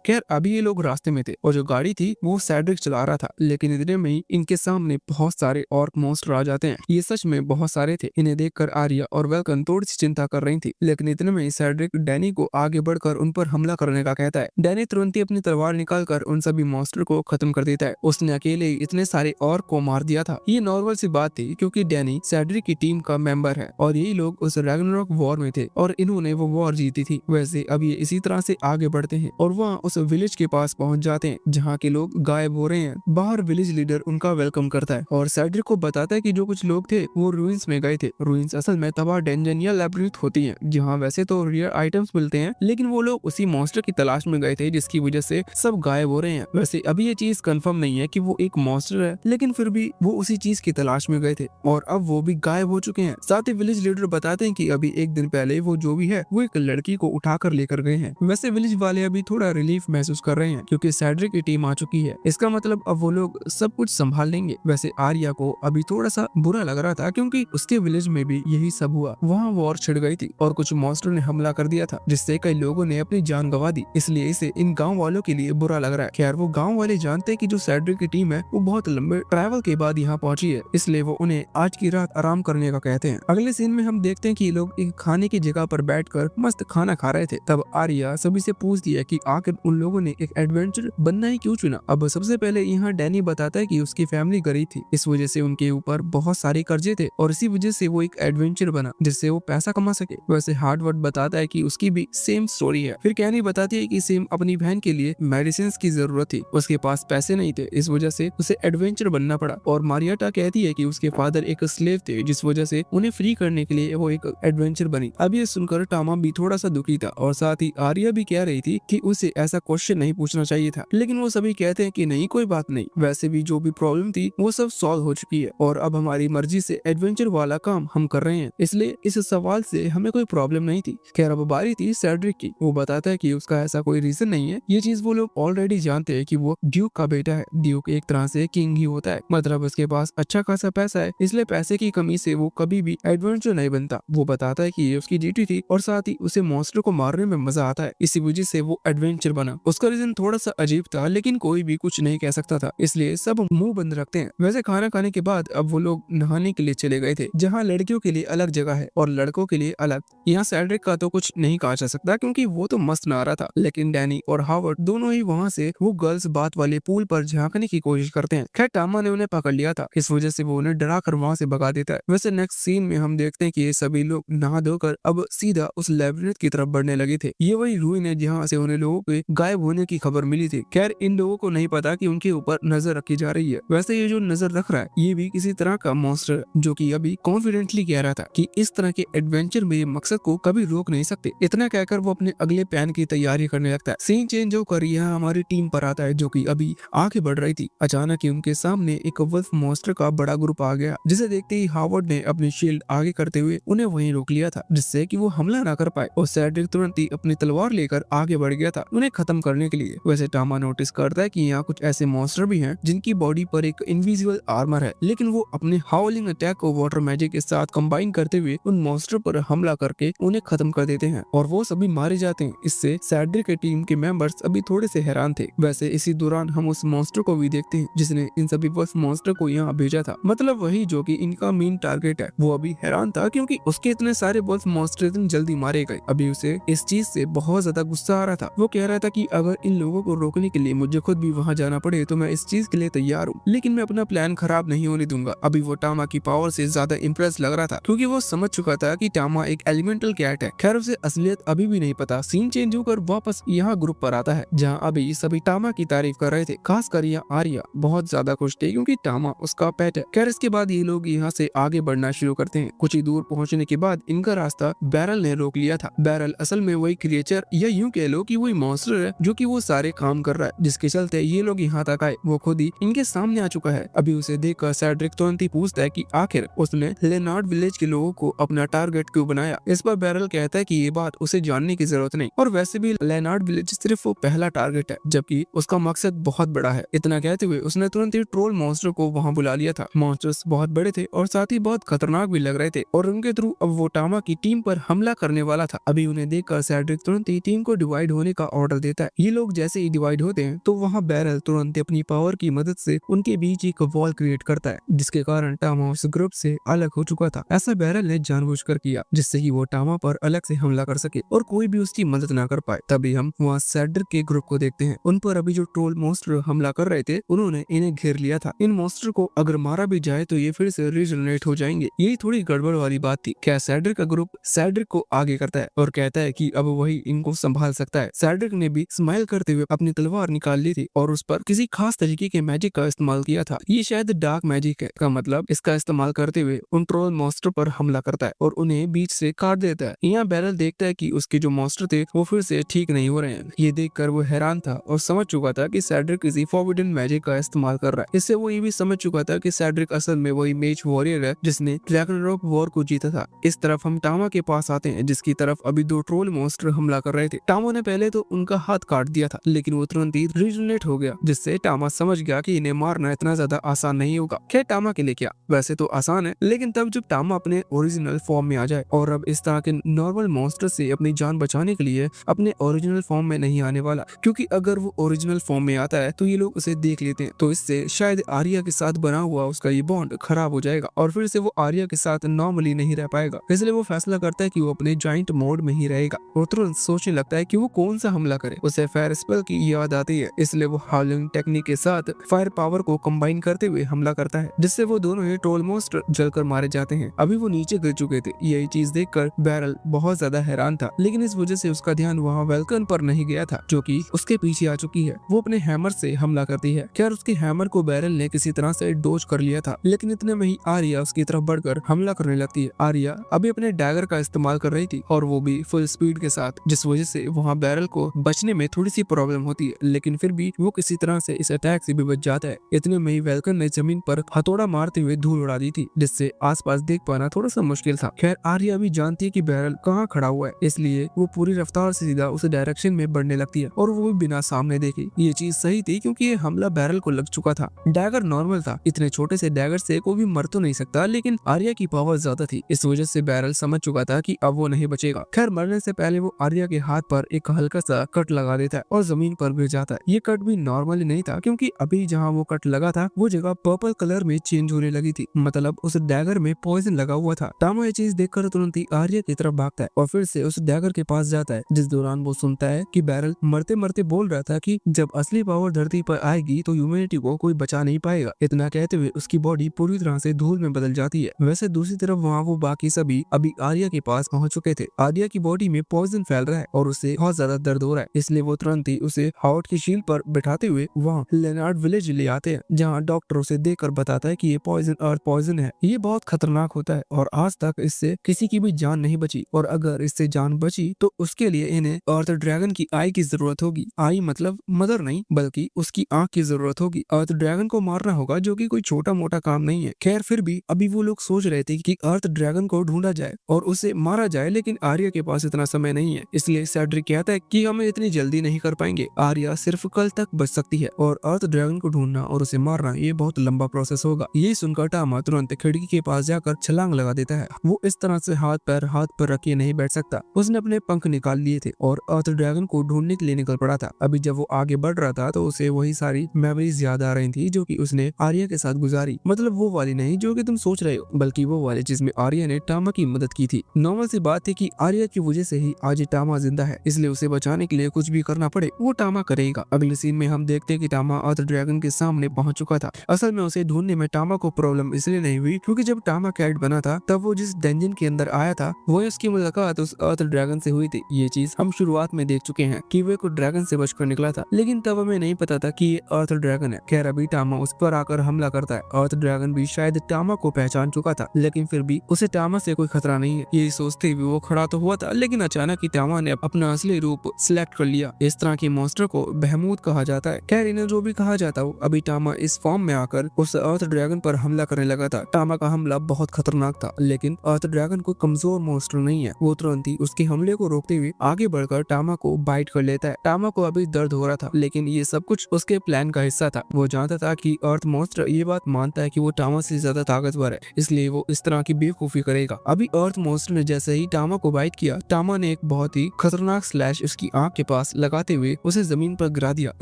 खैर अभी ये लोग रास्ते में थे और जो गाड़ी थी वो सैड्रिक चला रहा था, लेकिन इतने में ही इनके सामने बहुत सारे ऑर्क मॉन्स्टर आ जाते हैं। ये सच में बहुत सारे थे। इन्हें देखकर आर्या और वेल्कन थोड़ी सी चिंता कर रही थी, लेकिन इतने में ही सैड्रिक डैनी को आगे बढ़कर उन पर हमला करने का कहता है। डैनी तुरंत ही अपनी तलवार निकालकर उन सभी मॉन्स्टर को खत्म कर देता है। उसने अकेले ही इतने सारे ऑर्क को मार दिया था। ये नॉर्मल सी बात थी क्योंकि डैनी सैड्रिक की टीम का मेंबर है और यही लोग उस रैग्नारोक वॉर में थे और इन्होंने वो वॉर जीती थी। वैसे अब ये इसी तरह से आगे बढ़ते हैं और वहाँ उस विलेज के पास पहुंच जाते हैं जहाँ के लोग गायब हो रहे हैं। बाहर विलेज लीडर उनका वेलकम करता है और सैड्रिक को बताता है कि जो कुछ लोग थे वो रूइंस में गए थे। रूइंस असल में तबाह डेंजन या लैब्रिंथ होती हैं जहाँ वैसे तो रेयर आइटम्स मिलते हैं, लेकिन वो लोग उसी मॉन्स्टर की तलाश में गए थे जिसकी वजह से सब गायब हो रहे हैं। वैसे अभी ये चीज कंफर्म नहीं है कि वो एक मॉन्स्टर है, लेकिन फिर भी वो उसी चीज की तलाश में गए थे और अब वो भी गायब हो चुके हैं। साथ ही विलेज लीडर बताते हैं कि अभी एक दिन पहले वो जो भी है वो एक लड़की को उठाकर लेकर गए हैं। वैसे विलेज वाले अभी थोड़ा रिलीफ महसूस कर रहे हैं क्योंकि सैड्रिक की टीम आ चुकी है। इसका मतलब अब वो लोग सब कुछ संभाल लेंगे। वैसे आर्या को अभी थोड़ा सा बुरा लग रहा था क्योंकि उसके विलेज में भी यही सब हुआ। वहाँ वॉर छिड़ गई थी और कुछ मॉन्स्टर ने हमला कर दिया था जिससे कई लोगों ने अपनी जान गंवा दी, इसलिए इसे इन गाँव वालों के लिए बुरा लग रहा है। खैर वो गाँव वाले जानते हैं कि जो सैड्रिक की टीम है वो बहुत लंबे ट्रैवल के बाद यहाँ पहुंची है, इसलिए वो उन्हें आज की रात आराम करने का कहते हैं। अगले सीन में हम देखते हैं कि ये लोग एक खाने की जगह पर बैठकर मस्त खाना खा रहे थे। तब आर्या सभी से पूछती है कि आखिर उन लोगों ने एक एडवेंचर बनना ही क्यों चुना। अब सबसे पहले यहाँ डैनी बताता है कि उसकी फैमिली गरीब थी, इस वजह से उनके ऊपर बहुत सारे कर्जे थे और इसी वजह से वो एक एडवेंचर बना जिससे वो पैसा कमा सके। वैसे हार्डवर्ड बताता है कि उसकी भी सेम स्टोरी है। फिर कैनी बताती है कि सेम अपनी बहन के लिए मेडिसिन की जरूरत थी, उसके पास पैसे नहीं थे, इस वजह से उसे एडवेंचर बनना पड़ा। और मारियाटा कहती है कि उसके फादर एक स्लेव थे जिस वजह से उन्हें फ्री करने के लिए वो एक एडवेंचर बनी। अब ये सुनकर टामा भी थोड़ा सा दुखी था और साथ ही आर्या भी कह रही थी कि उसे ऐसा क्वेश्चन नहीं पूछना चाहिए था, लेकिन वो सभी कहते हैं कि नहीं कोई बात नहीं, वैसे भी जो भी प्रॉब्लम थी वो सब सॉल्व हो चुकी है और अब हमारी मर्जी से एडवेंचर वाला काम हम कर रहे हैं, इसलिए इस सवाल से हमें कोई प्रॉब्लम नहीं थी। खैर अब बारी थी सैड्रिक की। वो बताता है कि उसका ऐसा कोई रीजन नहीं है, ये चीज वो लोग ऑलरेडी जानते हैं कि वो ड्यूक का बेटा है। ड्यूक एक तरह से किंग ही होता है, मतलब उसके पास अच्छा खासा पैसा है, इसलिए पैसे की कमी से वो कभी भी एडवेंचर नहीं बनता। वो बताता है कि ये उसकी ड्यूटी थी और साथ ही उसे मॉन्स्टर को मारने में मजा आता है, इसी वजह से वो एडवेंचर बना। उसका रीजन थोड़ा सा अजीब था, लेकिन कोई भी कुछ नहीं कह सकता था, इसलिए सब मुंह बंद रखते हैं। वैसे खाना खाने के बाद अब वो लोग नहाने के लिए चले गए थे, जहाँ लड़कियों के लिए अलग जगह है और लड़कों के लिए अलग। यहाँ सैड्रिक का तो कुछ नहीं कहा जा सकता क्योंकि वो तो मस्त नहा रहा था, लेकिन डैनी और हावर्ड दोनों ही वहाँ से वो गर्ल्स बात वाले पूल पर झांकने की कोशिश करते हैं। खैर टामा ने उन्हें पकड़ लिया था, इस वजह से वो उन्हें डरा कर वहाँ से भगा देता है। वैसे नेक्स्ट सीन में हम देखते हैं कि ये सभी लोग नहा धोकर अब सीधा उस लैबिरिंथ की तरफ बढ़ने लगे थे। ये वही रूइन है जहाँ से उन्हें लोगों के गायब होने की खबर मिली थी। खैर इन लोगों को नहीं पता कि उनके ऊपर नजर रखी जा रही है। वैसे ये जो नजर रख रहा है ये भी किसी तरह का मॉन्स्टर है, जो कि अभी कॉन्फिडेंटली कह रहा था कि इस तरह के एडवेंचर मेरे मकसद को कभी रोक नहीं सकते। इतना कहकर वो अपने अगले प्लान की तैयारी करने लगता है। सीन चेंज होकर यहाँ हमारी टीम पर आता है जो कि अभी आगे बढ़ रही थी। अचानक ही उनके सामने एक वुल्फ मॉन्स्टर का बड़ा ग्रुप आ गया, जिसे देखते ही हावर्ड ने अपनी शील्ड आगे करते हुए उन्हें वहीं रोक लिया था, जिससे कि वो हमला ना कर पाए और सैड्रिक तुरंत ही अपनी तलवार लेकर आगे बढ़ गया था उन्हें खत्म करने के लिए। वैसे टामा नोटिस करता है कि यहाँ कुछ ऐसे मॉन्स्टर भी हैं जिनकी बॉडी पर एक इनविजिबल आर्मर है, लेकिन वो अपने हाउलिंग अटैक को वाटर मैजिक के साथ कंबाइन करते हुए उन मॉन्स्टर पर हमला करके उन्हें खत्म कर देते हैं और वो सभी मारे जाते हैं। इससे सैड्रिक की टीम के मेंबर्स अभी थोड़े से हैरान थे। वैसे इसी दौरान हम उस मॉन्स्टर को भी देखते हैं जिसने इन सभी वुल्फ मॉन्स्टर को यहाँ भेजा था, मतलब वही जो कि इनका मेन टारगेट है। वो अभी हैरान था क्योंकि उसके इतने सारे वुल्फ मॉन्स्टर इतने जल्दी मारे गए। अभी उसे इस चीज से बहुत ज्यादा गुस्सा आ रहा था। वो कह रहा था कि अगर इन लोगों को रोकने के लिए मुझे खुद भी वहाँ जाना पड़े तो मैं इस चीज के लिए तैयार हूँ, लेकिन मैं अपना प्लान खराब नहीं होने दूंगा। अभी वो टामा की पावर से ज्यादा इम्प्रेस लग रहा था क्योंकि वो समझ चुका था कि टामा एक एलिमेंटल कैट है। खैर उसे असलियत अभी भी नहीं पता। सीन चेंज होकर वापस यहाँ ग्रुप पर आता है जहाँ अभी सभी टामा की तारीफ कर रहे थे, खासकर यहाँ आर्या बहुत ज्यादा खुश थे क्योंकि टामा उसका पेट है। खैर इसके बाद ये लोग यहाँ से आगे बढ़ना शुरू करते हैं। कुछ ही दूर पहुँचने के बाद इनका रास्ता बैरल ने रोक लिया था। बैरल असल में वही क्रिएचर या यूं यूँ कह लो कि वही मॉन्स्टर है जो कि वो सारे काम कर रहा है, जिसके चलते ये लोग यहाँ तक आए। वो खुद ही इनके सामने आ चुका है। अभी उसे देखकर सेड्रिक तुरंत ही पूछता है कि आखिर उसने लेनार्ड विलेज के लोगों को अपना टारगेट क्यों बनाया। इस पर बैरल कहता है कि ये बात उसे जानने की जरूरत नहीं, और वैसे भी लेनार्ड विलेज सिर्फ वो पहला टारगेट है, जबकि उसका मकसद बहुत बड़ा है। इतना कहते हुए उसने तुरंत ही ट्रोल मॉन्स्टर को वहाँ बुला लिया था। मॉन्स्टर्स बहुत बड़े थे और साथ ही बहुत खतरनाक भी लग रहे थे, और उनके थ्रू अब वो टामा की टीम पर हमला करने वाला था। अभी उन्हें देखकर सेड्रिक तुरंत ही टीम को डिवाइड होने का ऑर्डर देता है। ये लोग जैसे ही डिवाइड होते हैं तो वहाँ बैरल तुरंत अपनी पावर की मदद से उनके बीच एक वॉल क्रिएट करता है, जिसके कारण टामा उस ग्रुप से अलग हो चुका था। ऐसा बैरल ने जानबूझकर किया जिससे कि वो टामा पर अलग से हमला कर सके और कोई भी उसकी मदद ना कर पाए। तभी हम वहाँ सेड्रिक के ग्रुप को देखते हैं। उन पर अभी जो ट्रोल मॉन्स्टर हमला कर रहे थे उन्होंने इन्हें घेर लिया था। इन मॉन्स्टर को अगर मारा भी जाए तो ये फिर से रीजनरेट हो जाएंगे। यही थोड़ी गड़बड़ वाली बात थी। क्या सेड्रिक का ग्रुप सेड्रिक को आगे करता है और कहता है कि अब वही इनको संभाल सकता है। सेड्रिक ने भी स्माइल करते हुए अपनी तलवार निकाल ली थी और उस पर किसी खास तरीके के मैजिक का इस्तेमाल किया था। ये शायद डार्क मैजिक है का मतलब इसका इस्तेमाल करते हुए उन ट्रोल मॉन्स्टर पर हमला करता है और उन्हें बीच से काट देता है। यहाँ बैरल देखता है कि उसके जो मॉन्स्टर थे वो फिर से ठीक नहीं हो रहे हैं। ये देखकर वो हैरान था और समझ चुका था कि सेड्रिक किसी फॉरबिडन मैजिक का इस्तेमाल कर रहा है। इससे वो ये भी समझ चुका था कि सेड्रिक असल में वही मेज वॉरियर है जिसने रैग्नारोक वॉर को जीता था। इस तरफ हम टामा के पास आते हैं, जिसकी तरफ अभी दो ट्रोल मॉन्स्टर हमला कर रहे थे। टामा ने पहले तो उनका हाथ काट दिया था, लेकिन वो तुरंत ही रीजनरेट हो गया, जिससे टामा समझ गया कि इन्हें मारना इतना ज्यादा आसान नहीं होगा। खैर टामा के लिए क्या, वैसे तो आसान है, लेकिन तब जब टामा अपने ओरिजिनल फॉर्म में आ जाए। और अब इस तरह के नॉर्मल मॉन्स्टर से अपनी जान बचाने के लिए अपने ओरिजिनल फॉर्म में नहीं आने वाला, क्योंकि अगर वो ओरिजिनल फॉर्म में आता है तो ये लोग उसे देख लेते हैं, तो इससे शायद आर्या के साथ बना हुआ उसका ये बॉन्ड खराब हो जाएगा और फिर से वो आर्या के साथ नॉर्मली नहीं रह पाएगा। इसलिए वो फैसला करता है कि वो अपने जॉइंट मोड में ही रहेगा। वो तुरंत सोचने लगता है कि वो कौन सा हमला करे। उसे फायर स्पेल की याद आती है, इसलिए वो हाउलिंग टेक्निक के साथ फायर पावर को कंबाइन करते हुए हमला करता है, जिससे वो दोनों ही ट्रोल मॉन्स्टर जलकर मारे जाते हैं। अभी वो नीचे गिर चुके थे। यही चीज देखकर बैरल बहुत ज्यादा हैरान था, लेकिन इस वजह से उसका ध्यान वहाँ वेल्कन पर नहीं गया था, जो कि उसके पीछे आ चुकी है। वो अपने हैमर से हमला करती है। खैर उसके हैमर को बैरल ने किसी तरह से डोज कर लिया था, लेकिन इतने में ही आर्या उसकी तरफ बढ़कर हमला करने लगती है। आर्या अभी अपने डैगर का इस्तेमाल कर रही थी और वो भी फुल स्पीड के साथ, जिस वजह से वहाँ बैरल को बचने में थोड़ी सी प्रॉब्लम होती है, लेकिन फिर भी वो किसी तरह से इस अटैक से भी बच जाता है। इतने में ही वेल्कन ने जमीन पर हथौड़ा मारते हुए धूल उड़ा दी थी, जिससे आसपास देख पाना थोड़ा सा मुश्किल था। खैर आर्या भी जानती है कि बैरल कहाँ खड़ा हुआ है, इसलिए वो पूरी रफ्तार से सीधा उस डायरेक्शन में बढ़ने लगती है और वो भी बिना सामने देखे। ये चीज सही थी क्योंकि ये हमला बैरल को लग चुका था। डैगर नॉर्मल था, इतने छोटे से डैगर से कोई भी मर तो नहीं सकता, लेकिन आर्या की पावर ज्यादा थी। इस वजह से बैरल समझ चुका था कि अब वो नहीं बचेगा। खैर मरने से पहले वो आर्या के हाथ पर एक हल्का सा कट लगा देता है और जमीन पर गिर जाता है। ये कट भी नॉर्मली नहीं था, क्योंकि अभी जहाँ वो कट लगा था वो जगह पर्पल कलर में चेंज होने लगी थी, मतलब उस डैगर में पॉइजन लगा हुआ था। टामा ये चीज देखकर तुरंत ही आर्या की तरफ भागता है और फिर से उस डैगर के पास जाता है, जिस दौरान वो सुनता है कि बैरल मरते मरते बोल रहा था कि जब असली पावर धरती पर आएगी तो ह्यूमैनिटी को कोई बचा नहीं पाएगा। इतना कहते हुए उसकी बॉडी पूरी तरह से धूल में बदल जाती है। वैसे दूसरी तरफ वहाँ वो बाकी सभी अभी आर्या के पास पहुंच चुके थे। आर्या की बॉडी में पॉइजन फैल रहा है और उसे बहुत ज्यादा दर्द हो रहा है, इसलिए वो तुरंत ही उसे हार्ट की शील्ड पर बैठाते हुए वहाँ लेनार्ड विलेज ले आते हैं, जहाँ डॉक्टर उसे देखकर बताता है कि ये पॉइजन अर्थ पॉइजन है, ये बहुत खतरनाक होता है और आज तक इससे किसी की भी जान नहीं बची, और अगर इससे जान बची तो उसके लिए इन्हें अर्थ ड्रैगन की आई की जरूरत होगी। आई मतलब मदर नहीं, बल्कि उसकी आंख की जरूरत होगी। अर्थ ड्रैगन को मारना होगा, जो कि कोई छोटा मोटा काम नहीं है। खैर फिर भी अभी वो लोग सोच रहे थे कि अर्थ ड्रैगन को ढूंढा जाए और उसे मारा जाए, लेकिन आर्या के पास इतना समय नहीं है, इसलिए सेड्रिक कहता है कि हमें इतनी जल्दी नहीं कर पाएंगे। आर्या सिर्फ कल तक बच सकती है और अर्थ ड्रैगन को ढूंढना और उसे मारना ये बहुत लंबा प्रोसेस होगा। ये सुनकर टामा तुरंत खिड़की के पास जाकर छलांग लगा देता है। वो इस तरह से हाथ पर रखे नहीं बैठ सकता। उसने अपने पंख निकाल लिए थे और अर्थ ड्रैगन को ढूंढने के लिए निकल पड़ा था। अभी जब वो आगे बढ़ रहा था तो उसे वही सारी मेमोरीज याद आ रही थी जो कि उसने आर्या के साथ गुजारी, मतलब वो वाली नहीं जो कि तुम सोच रहे हो, बल्कि वो वाली जिसमें आर्या ने टामा की मदद की थी। नॉर्मल सी बात थी कि आर्या की वजह से ही आज टामा जिंदा है, इसलिए उसे बचाने के लिए कुछ भी करना पड़े वो टामा करेगा। अगले सीन में हम देखते हैं कि टामा अर्थ ड्रैगन के सामने पहुंच चुका था। असल में उसे ढूंढने में टामा को प्रॉब्लम इसलिए नहीं हुई क्योंकि जब टामा कैट बना था तब वो जिस डंजन के अंदर आया था वही उसकी मुलाकात उस अर्थ ड्रैगन से हुई थी। ये चीज हम शुरुआत में देख चुके हैं कि वे को ड्रैगन से बचकर निकला था, लेकिन तब हमें नहीं पता था कि ये अर्थ ड्रैगन है। खैर अभी टामा उस पर आकर हमला करता है। अर्थ ड्रैगन भी शायद टामा को पहचान चुका था, लेकिन फिर भी उसे टामा से कोई खतरा नहीं है। यही सोचते हुए वो खड़ा तो हुआ था, लेकिन अचानक ही टामा ने अपना असली रूप सिलेक्ट कर लिया। इस तरह के मॉन्स्टर को बहमूद कहा जाता है। खैर इन्हें जो भी कहा जाता हो, अभी टामा इस फॉर्म में आकर उस अर्थ ड्रैगन पर हमला करने लगा था। टामा का हमला बहुत खतरनाक था, लेकिन अर्थ ड्रैगन कोई कमजोर मॉन्स्टर नहीं है। वो तुरंत ही उसके हमले को रोकते हुए आगे बढ़कर टामा को बाइट कर लेता है। टामा को अभी दर्द हो रहा था, लेकिन ये सब कुछ उसके प्लान का हिस्सा था। वो जानता था कि अर्थ मॉन्स्टर ये बात मानता है कि वो टामा से ज्यादा ताकतवर है, इसलिए वो इस तरह की बेवकूफी करेगा। अभी अर्थ मॉन्स्टर ने जैसे ही टामा को बाइट किया, टामा ने एक बहुत ही खतरनाक स्लैश उसकी आंख के पास लगाते हुए उसे जमीन पर गिरा दिया।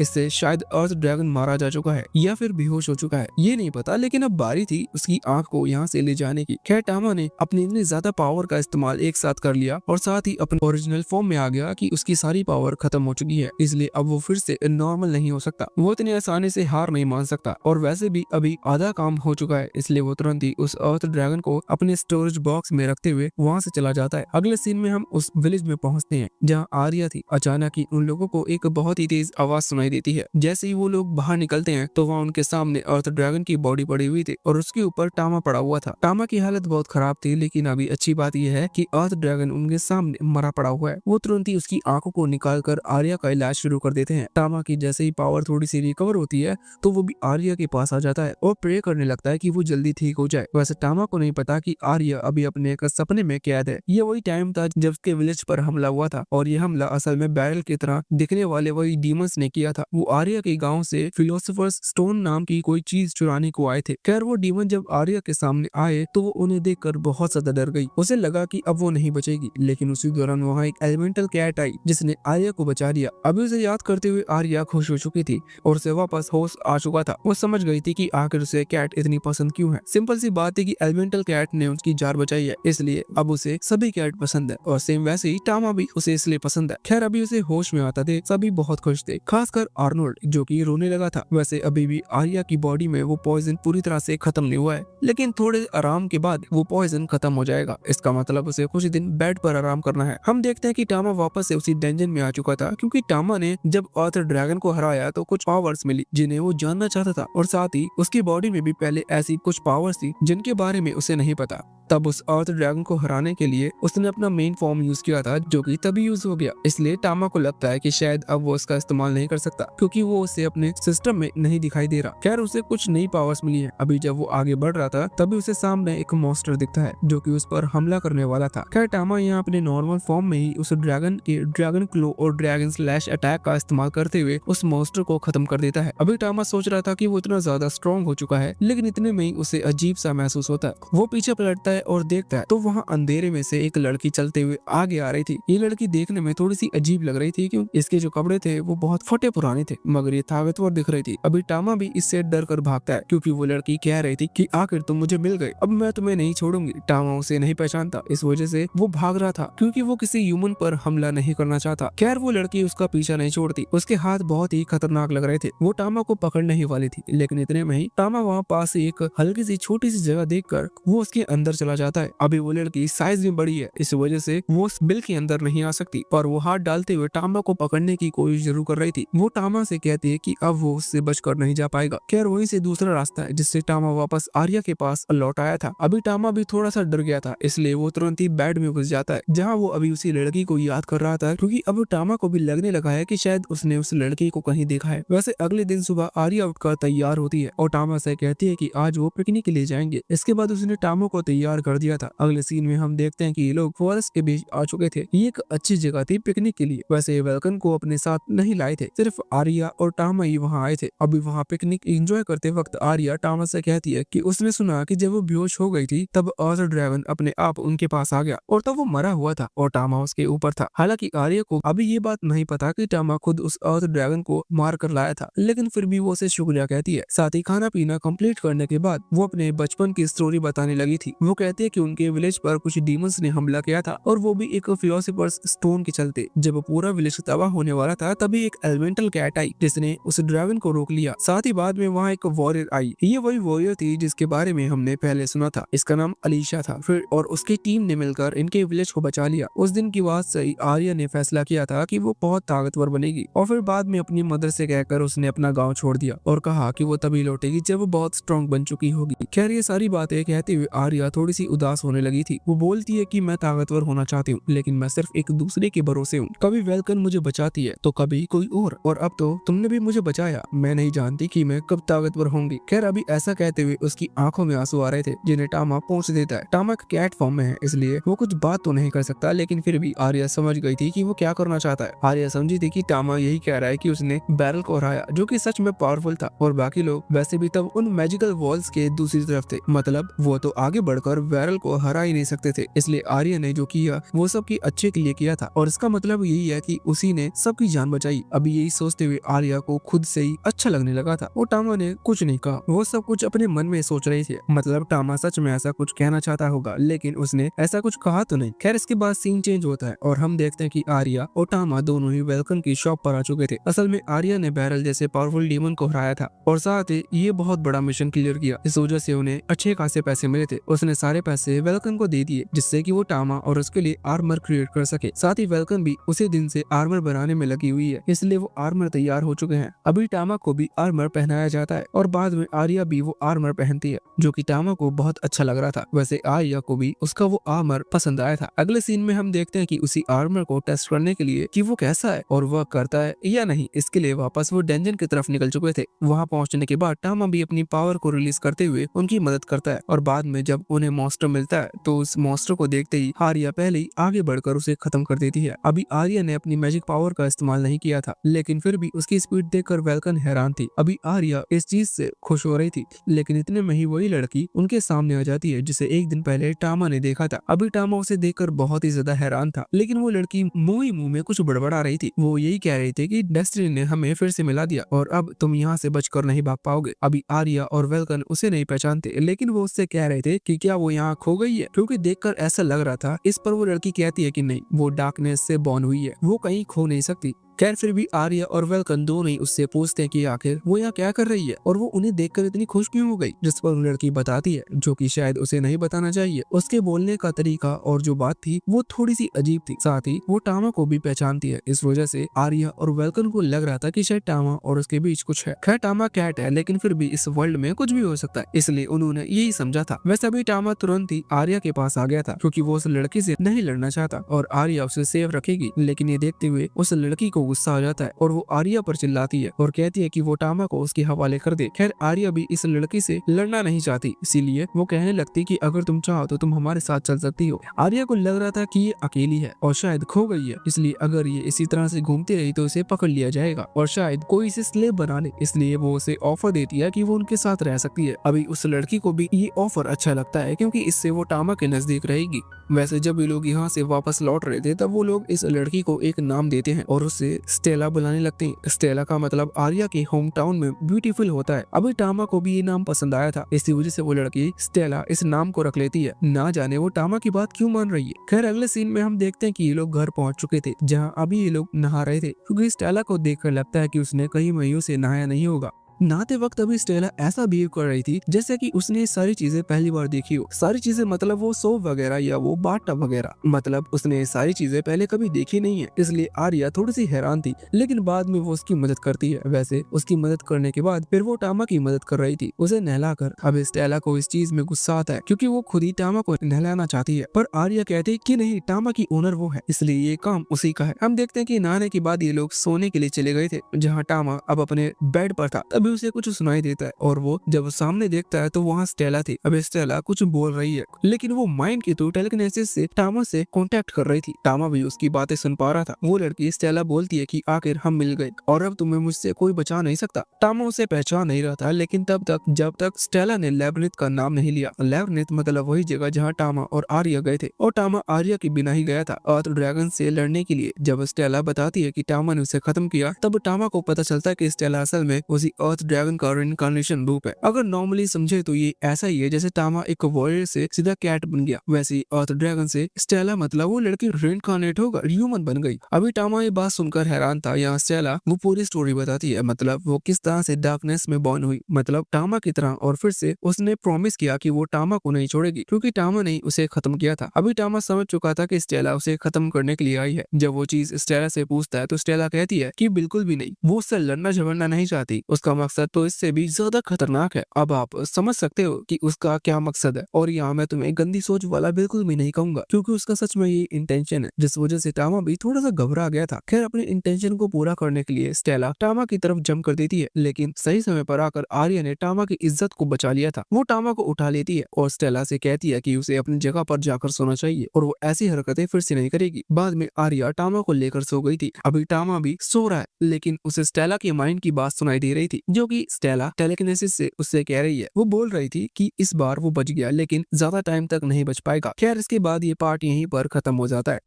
इससे शायद अर्थ ड्रैगन मारा जा चुका है या फिर बेहोश हो चुका है, ये नहीं पता, लेकिन अब बारी थी उसकी आंख को यहाँ से ले जाने की। खैर टामा ने अपनी इतनी ज्यादा पावर का इस्तेमाल एक साथ कर लिया और साथ ही अपने ओरिजिनल फॉर्म में आ गया कि उसकी सारी पावर खत्म हो चुकी है, इसलिए अब वो फिर से नॉर्मल नहीं हो सकता। वो इतनी आसानी से हार नहीं मान सकता, और वैसे भी अभी आधा काम हो चुका है, इसलिए वो तुरंत ही उस अर्थ ड्रैगन को अपने स्टोरेज बॉक्स में रखते हुए वहाँ से चला जाता है। अगले सीन में हम उस विलेज में पहुंचते हैं जहाँ आर्या थी। अचानक ही उन लोगों को एक बहुत ही तेज आवाज सुनाई देती है। जैसे ही वो लोग बाहर निकलते हैं तो वहाँ उनके सामने अर्थ ड्रैगन की बॉडी पड़ी हुई थी और उसके ऊपर टामा पड़ा हुआ था। टामा की हालत बहुत खराब थी, लेकिन अभी अच्छी बात यह है कि अर्थ ड्रैगन उनके सामने मरा पड़ा हुआ है। वो तुरंत ही उसकी आंखों को निकाल कर आर्या का इलाज शुरू कर देते हैं। टामा की जैसे ही पावर थोड़ी सी रिकवर होती है तो वो भी आर्या के पास आ जाता है और प्रे करने लगता है कि वो जल्दी ठीक हो जाए। वैसे टामा को नहीं पता कि आर्या अभी अपने एक सपने में कैद है। ये वही टाइम था जब उसके विलेज पर हमला हुआ था, और ये हमला असल में बैरल की तरह दिखने वाले वही डीमंस ने किया था। वो आर्या के गांव से फिलोसोफर्स स्टोन नाम की कोई चीज चुराने को आए थे। खैर वो डीमन जब आर्या के सामने आए तो वो उन्हें देखकर बहुत ज्यादा डर गई। उसे लगा कि अब वो नहीं बचेगी, लेकिन उसी दौरान वहाँ एक एलिमेंटल कैट आई जिसने आर्या को बचा लिया। अभी उसे याद करते हुए आर्या खुश हो चुकी थी और उसे वापस होश आ चुका था। वो समझ गई थी कि आखिर उसे कैट इतनी पसंद क्यों है। सिंपल सी बात है कि एलिमेंटल कैट ने उसकी जान बचाई है, इसलिए अब उसे सभी कैट पसंद है, और सेम वैसे ही टामा भी उसे इसलिए पसंद है। खैर अभी उसे होश में आता थे, सभी बहुत खुश थे, खासकर आर्नोल्ड जो कि रोने लगा था। वैसे अभी भी आर्या की बॉडी में वो पॉइजन पूरी तरह से खत्म नहीं हुआ है, लेकिन थोड़े आराम के बाद वो पॉइजन खत्म हो जाएगा। इसका मतलब उसे कुछ दिन बेड पर आराम करना है। हम देखते हैं कि टामा वापस से उसी डंजन में आ चुका था, क्योंकि टामा ने जब अर्थ ड्रैगन को हराया तो कुछ पावर्स मिली जिन्हें वो जानना चाहता था, और साथ ही उसकी बॉडी में भी पहले ऐसी कुछ पावर्स थी जिनके बारे में उसे नहीं पता। तब उस अर्थ ड्रैगन को हराने के लिए उसने अपना मेन फॉर्म यूज किया था, जो कि तभी यूज हो गया। इसलिए टामा को लगता है कि शायद अब वो उसका इस्तेमाल नहीं कर सकता, क्योंकि वो उसे अपने सिस्टम में नहीं दिखाई दे रहा। खैर उसे कुछ नई पावर्स मिली है। अभी जब वो आगे बढ़ रहा था तभी उसे सामने एक मॉन्स्टर दिखता है जो कि उस पर हमला करने वाला था। खैर टामा यहाँ अपने नॉर्मल फॉर्म में ही उस ड्रैगन के ड्रैगन क्लो और ड्रैगन स्लैश अटैक का इस्तेमाल करते हुए उस मॉन्स्टर को खत्म कर देता है। अभी टामा सोच रहा था कि वो इतना ज्यादा स्ट्रॉन्ग हो चुका है, लेकिन इतने में ही उसे अजीब सा महसूस होता है। वो पीछे पलटता है और देखता है तो वहाँ अंधेरे में से एक लड़की चलते हुए आगे आ रही थी। ये लड़की देखने में थोड़ी सी अजीब लग रही थी, क्योंकि इसके जो कपड़े थे वो बहुत फटे पुराने थे, मगर ये ताकतवर दिख रही थी। अभी टामा भी इससे डर कर भागता है, क्योंकि वो लड़की कह रही थी कि आखिर तुम मुझे मिल गए, अब मैं तुम्हें नहीं छोड़ूंगी। टामा उसे नहीं पहचानता, इस वजह से वो भाग रहा था, क्योंकि वो किसी ह्यूमन पर हमला नहीं करना चाहता। खैर वो लड़की उसका पीछा नहीं छोड़ती, उसके हाथ बहुत ही खतरनाक लग रहे थे। वो टामा को पकड़ने ही वाली थी, लेकिन इतने में ही टामा वहाँ पास एक हल्की सी छोटी सी जगह देखकर वो उसके अंदर चला जाता है। अभी वो लड़की साइज में बड़ी है, इस वजह से वो उस बिल के अंदर नहीं आ सकती, पर वो हाथ डालते हुए टामा को पकड़ने की कोशिश जरूर कर रही थी। वो टामा से कहती है कि अब वो उससे बचकर नहीं जा पाएगा। खैर वहीं से दूसरा रास्ता है जिससे टामा वापस आर्या के पास लौट आया था। अभी टामा भी थोड़ा सा डर गया था, इसलिए वो तुरंत ही बेड में घुस जाता है, जहाँ वो अभी उसी लड़की को याद कर रहा था, क्योंकि अब टामा को भी लगने लगा है कि शायद उसने उस लड़की को कहीं देखा है। वैसे अगले दिन सुबह आर्या उठकर तैयार होती है और टामा से कहती है कि आज वो पिकनिक के लिए जाएंगे। इसके बाद उसने टामा को तैयार कर दिया था। अगले सीन में हम देखते हैं कि ये लोग फॉरेस्ट के बीच आ चुके थे। ये एक अच्छी जगह थी पिकनिक के लिए। वैसे वेलकन को अपने साथ नहीं लाए थे, सिर्फ आर्या और टामा ही वहाँ आए थे। अभी वहाँ पिकनिक एंजॉय करते वक्त आर्या टामा से कहती है कि उसने सुना कि जब वो बेहोश हो गई थी तब अर्थ ड्रैगन अपने आप उनके पास आ गया और तब वो मरा हुआ था और टामा उसके ऊपर था। हालांकि आर्या को अभी ये बात नहीं पता कि टामा खुद उस अर्थ ड्रैगन को मार कर लाया था, लेकिन फिर भी वो उसे शुक्रिया कहती है। साथ ही खाना पीना कंप्लीट करने के बाद वो अपने बचपन की स्टोरी बताने लगी थी। वो कहती है कि उनके विलेज पर कुछ डीमंस ने हमला किया था, और वो भी एक फिलोसोफर्स स्टोन के चलते। जब पूरा विलेज तबाह होने वाला था तभी एक एलिमेंटल कैट आई जिसने उस ड्रैगन को रोक लिया। साथ ही बाद में वहाँ एक वॉरियर आई। ये वही वॉरियर थी जिसके बारे में हमने पहले सुना था। इसका नाम अलीशा था। फिर और उसकी टीम ने मिलकर इनके विलेज को बचा लिया। उस दिन की बात से ही आर्या ने फैसला किया था कि वो बहुत ताकतवर बनेगी, और फिर बाद में अपनी मदर से कहकर उसने अपना गाँव छोड़ दिया और कहा कि वो तभी लौटेगी जब वो बहुत स्ट्रॉन्ग बन चुकी होगी। खैर ये सारी बातें कहते हुए आर्या थोड़ी सी उदास होने लगी थी। वो बोलती है कि मैं ताकतवर होना चाहती हूँ, लेकिन मैं सिर्फ एक दूसरे के भरोसे हूँ। कभी वेलकन मुझे बचाती है तो कभी कोई और अब तो तुमने भी मुझे बचाया। मैं नहीं जानती कि मैं कब ताकतवर होंगी। खैर अभी ऐसा कहते हुए उसकी आंखों में आंसू आ रहे थे जिन्हें टामा पहुंच देता है। टामा कैट फॉर्म में है इसलिए वो कुछ बात तो नहीं कर सकता, लेकिन फिर भी आर्या समझ गई थी कि वो क्या करना चाहता है। आर्या समझी थी कि टामा यही कह रहा है कि उसने बैरल को हराया, जो कि सच में पावरफुल था और बाकी लोग वैसे भी तब उन मैजिकल वॉल्स के दूसरी तरफ थे। मतलब वो तो आगे बढ़कर बैरल को हरा ही नहीं सकते थे। इसलिए आर्या ने जो किया वो सबके अच्छे के लिए किया था और इसका मतलब यही है कि उसी ने सबकी जान बचाई। अभी यही सोचते हुए आर्या को खुद से ही अच्छा लगने लगा था। वो टामा ने कुछ नहीं कहा, वो सब कुछ अपने मन में सोच रही थी। मतलब टामा सच में ऐसा कुछ कहना चाहता होगा, लेकिन उसने ऐसा कुछ कहा तो नहीं। खैर इसके बाद सीन चेंज होता है और हम देखते हैं कि आर्या और टामा दोनों ही वेलकन की शॉप पर आ चुके थे। असल में आर्या ने बैरल जैसे पावरफुल डीमन को हराया था और साथ ही ये बहुत बड़ा मिशन क्लियर किया। इस वजह से उन्हें अच्छे खासे पैसे मिले थे। उसने सारे पैसे वेलकन को दे दिए जिससे कि वो टामा और उसके लिए आर्मर क्रिएट कर सके। साथ ही वेलकन भी उसी दिन से आर्मर बनाने में लगी हुई है, इसलिए वो आर्मर तैयार हो चुके हैं। अभी टामा को भी आर्मर पहनाया जाता है और बाद में आर्या भी वो आर्मर पहनती है, जो कि टामा को बहुत अच्छा लग रहा था। वैसे आर्या को भी उसका वो आर्मर पसंद आया था। अगले सीन में हम देखते हैं कि उसी आर्मर को टेस्ट करने के लिए कि वो कैसा है और वह करता है या नहीं, इसके लिए वापस वो डंजन की तरफ निकल चुके थे। वहाँ पहुंचने के बाद टामा भी अपनी पावर को रिलीज करते हुए उनकी मदद करता है और बाद में जब उन्हें मॉन्स्टर मिलता है तो उस मॉन्स्टर को देखते ही आर्या पहले ही आगे बढ़कर उसे खत्म कर देती है। अभी आर्या ने अपनी मैजिक पावर का इस्तेमाल नहीं किया था, लेकिन फिर भी उसकी स्पीड देखकर वेलकन हैरान थी। अभी आर्या इस चीज से खुश हो रही थी, लेकिन इतने में ही वही लड़की उनके सामने आ जाती है जिसे एक दिन पहले टामा ने देखा था। अभी टामा उसे देखकर बहुत ही ज्यादा हैरान था, लेकिन वो लड़की मुंह ही मुंह में कुछ बड़बड़ा रही थी। वो यही कह रही थी कि डेस्टिनी ने हमें फिर से मिला दिया और अब तुम यहाँ से बचकर नहीं भाग पाओगे। अभी आर्या और वेलकन उसे नहीं पहचानते, लेकिन वो उससे कह रहे थे कि क्या वो यहाँ खो गई है, क्योंकि देखकर ऐसा लग रहा था। इस पर वो लड़की कहती है कि नहीं, वो डार्कनेस से बॉर्न हुई है, वो कहीं खो नहीं सकती। खैर फिर भी आर्या और वेलकन दोनों ही उससे पूछते हैं कि आखिर वो यहाँ क्या कर रही है और वो उन्हें देखकर इतनी खुश क्यों हो गई, जिस पर लड़की बताती है, जो कि शायद उसे नहीं बताना चाहिए। उसके बोलने का तरीका और जो बात थी वो थोड़ी सी अजीब थी। साथ ही वो टामा को भी पहचानती है। इस वजह से आर्या और वेलकन को लग रहा था कि शायद टामा और उसके बीच कुछ है। खैर टामा कैट है, लेकिन फिर भी इस वर्ल्ड में कुछ भी हो सकता है, इसलिए उन्होंने यही समझा था। वैसे भी टामा तुरंत ही आर्या के पास आ गया था, क्योंकि वो उस लड़की से नहीं लड़ना चाहता और आर्या उसे सेफ रखेगी। लेकिन ये देखते हुए उस लड़की को गुस्सा आ जाता है और वो आर्या पर चिल्लाती है और कहती है कि वो टामा को उसके हवाले कर दे। खैर आर्या भी इस लड़की से लड़ना नहीं चाहती, इसीलिए वो कहने लगती कि अगर तुम चाहो तो तुम हमारे साथ चल सकती हो। आर्या को लग रहा था कि ये अकेली है और शायद खो गई है, इसलिए अगर ये इसी तरह से घूमती रही तो इसे पकड़ लिया जाएगा और शायद कोई इसे स्लेव बना ले। इसलिए वो उसे ऑफर देती है कि वो उनके साथ रह सकती है। अभी उस लड़की को भी ये ऑफर अच्छा लगता है, क्योंकि इससे वो टामा के नजदीक रहेगी। वैसे जब ये लोग यहाँ से वापस लौट रहे थे तब वो लोग इस लड़की को एक नाम देते हैं और उससे स्टेला बुलाने लगते हैं। स्टेला का मतलब आर्या के होम टाउन में ब्यूटीफुल होता है। अभी टामा को भी ये नाम पसंद आया था, इसी वजह से वो लड़की स्टेला इस नाम को रख लेती है। ना जाने वो टामा की बात क्यों मान रही है। खैर अगले सीन में हम देखते हैं कि ये लोग घर पहुंच चुके थे, जहाँ अभी ये लोग नहा रहे थे, क्योंकि स्टेला को देखकर लगता है कि उसने कई महीनों से नहाया नहीं होगा। नहाते वक्त अभी स्टेला ऐसा बिहेव कर रही थी जैसे कि उसने सारी चीजें पहली बार देखी हो। सारी चीजें मतलब वो सोप वगैरह या वो बाथटब वगैरह, मतलब उसने सारी चीजें पहले कभी देखी नहीं है। इसलिए आर्या थोड़ी सी हैरान थी, लेकिन बाद में वो उसकी मदद करती है। वैसे उसकी मदद करने के बाद फिर वो टामा की मदद कर रही थी, उसे नहलाकर। अब स्टेला को इस चीज में गुस्सा आता है, क्योंकि वो खुद ही टामा को नहलाना चाहती है, पर आर्या कहती है कि नहीं, टामा की ओनर वो है, इसलिए ये काम उसी का है। हम देखते हैं कि नहाने के बाद ये लोग सोने के लिए चले गए थे, जहाँ टामा अब अपने बेड पर था। तभी उसे कुछ सुनाई देता है और वो जब सामने देखता है तो वहाँ स्टेला थी। अब स्टेला कुछ बोल रही है, लेकिन वो माइंड के थ्रू टेलीकिनेसिस से टामा से कांटेक्ट कर रही थी। टामा भी उसकी बातें सुन पा रहा था। वो लड़की स्टेला बोलती है कि आखिर हम मिल गए और अब तुम्हें मुझसे कोई बचा नहीं सकता। टामा उसे पहचान नहीं रहा था, लेकिन तब तक जब तक स्टेला ने लैबरिथ का नाम नहीं लिया। लैबरिथ मतलब वही जगह जहाँ टामा और आर्या गए थे, और टामा आर्या के बिना ही गया था अर्थ ड्रैगन से लड़ने के लिए। जब स्टेला बताती है कि टामा ने उसे खत्म किया, तब टामा को पता चलता है कि स्टेला असल में उसी अर्थ ड्रैगन का रिइंकार्नेशन रूप है। अगर नॉर्मली समझे तो ये ऐसा ही है जैसे टामा एक वॉरियर से सीधा कैट बन गया, वैसे ही अर्थ ड्रैगन से स्टेला मतलब वो लड़की रिइंकार्नेट होकर ह्यूमन बन गई। अभी टामा ये बात सुनकर हैरान था। यहाँ स्टेला वो पूरी स्टोरी बताती है, मतलब वो किस तरह से डार्कनेस में बॉर्न हुई, मतलब टामा की तरह, और फिर से उसने प्रॉमिस किया कि वो टामा को नहीं छोड़ेगी, क्योंकि टामा ने उसे खत्म किया था। अभी टामा समझ चुका था कि स्टेला उसे खत्म करने के लिए आई है। जब वो चीज स्टेला से पूछता है तो स्टेला कहती है कि बिल्कुल भी नहीं, वो उससे लड़ना झगड़ना नहीं चाहती, उसका मकसद तो इससे भी ज्यादा खतरनाक है। अब आप समझ सकते हो कि उसका क्या मकसद है। और यहाँ मैं तुम्हें गंदी सोच वाला बिल्कुल भी नहीं कहूंगा, क्योंकि उसका सच में ये इंटेंशन है, जिस वजह से टामा भी थोड़ा सा घबरा गया था। खैर, अपने इंटेंशन को पूरा करने के लिए स्टेला टामा की तरफ जंप कर देती है, लेकिन सही समय पर आकर आर्या ने टामा की इज्जत को बचा लिया था। वो टामा को उठा लेती है और स्टेला से कहती है कि उसे अपनी जगह पर जाकर सोना चाहिए और वो ऐसी हरकतें फिर से नहीं करेगी। बाद में आर्या टामा को लेकर सो गई थी। अभी टामा भी सो रहा है, लेकिन उसे स्टेला की माइंड की बात सुनाई दे रही थी, जो कि स्टेला टेलीकिनेसिस से उससे कह रही है। वो बोल रही थी कि इस बार वो बच गया, लेकिन ज्यादा टाइम तक नहीं बच पाएगा। खैर, इसके बाद ये पार्ट यहीं पर खत्म हो जाता है।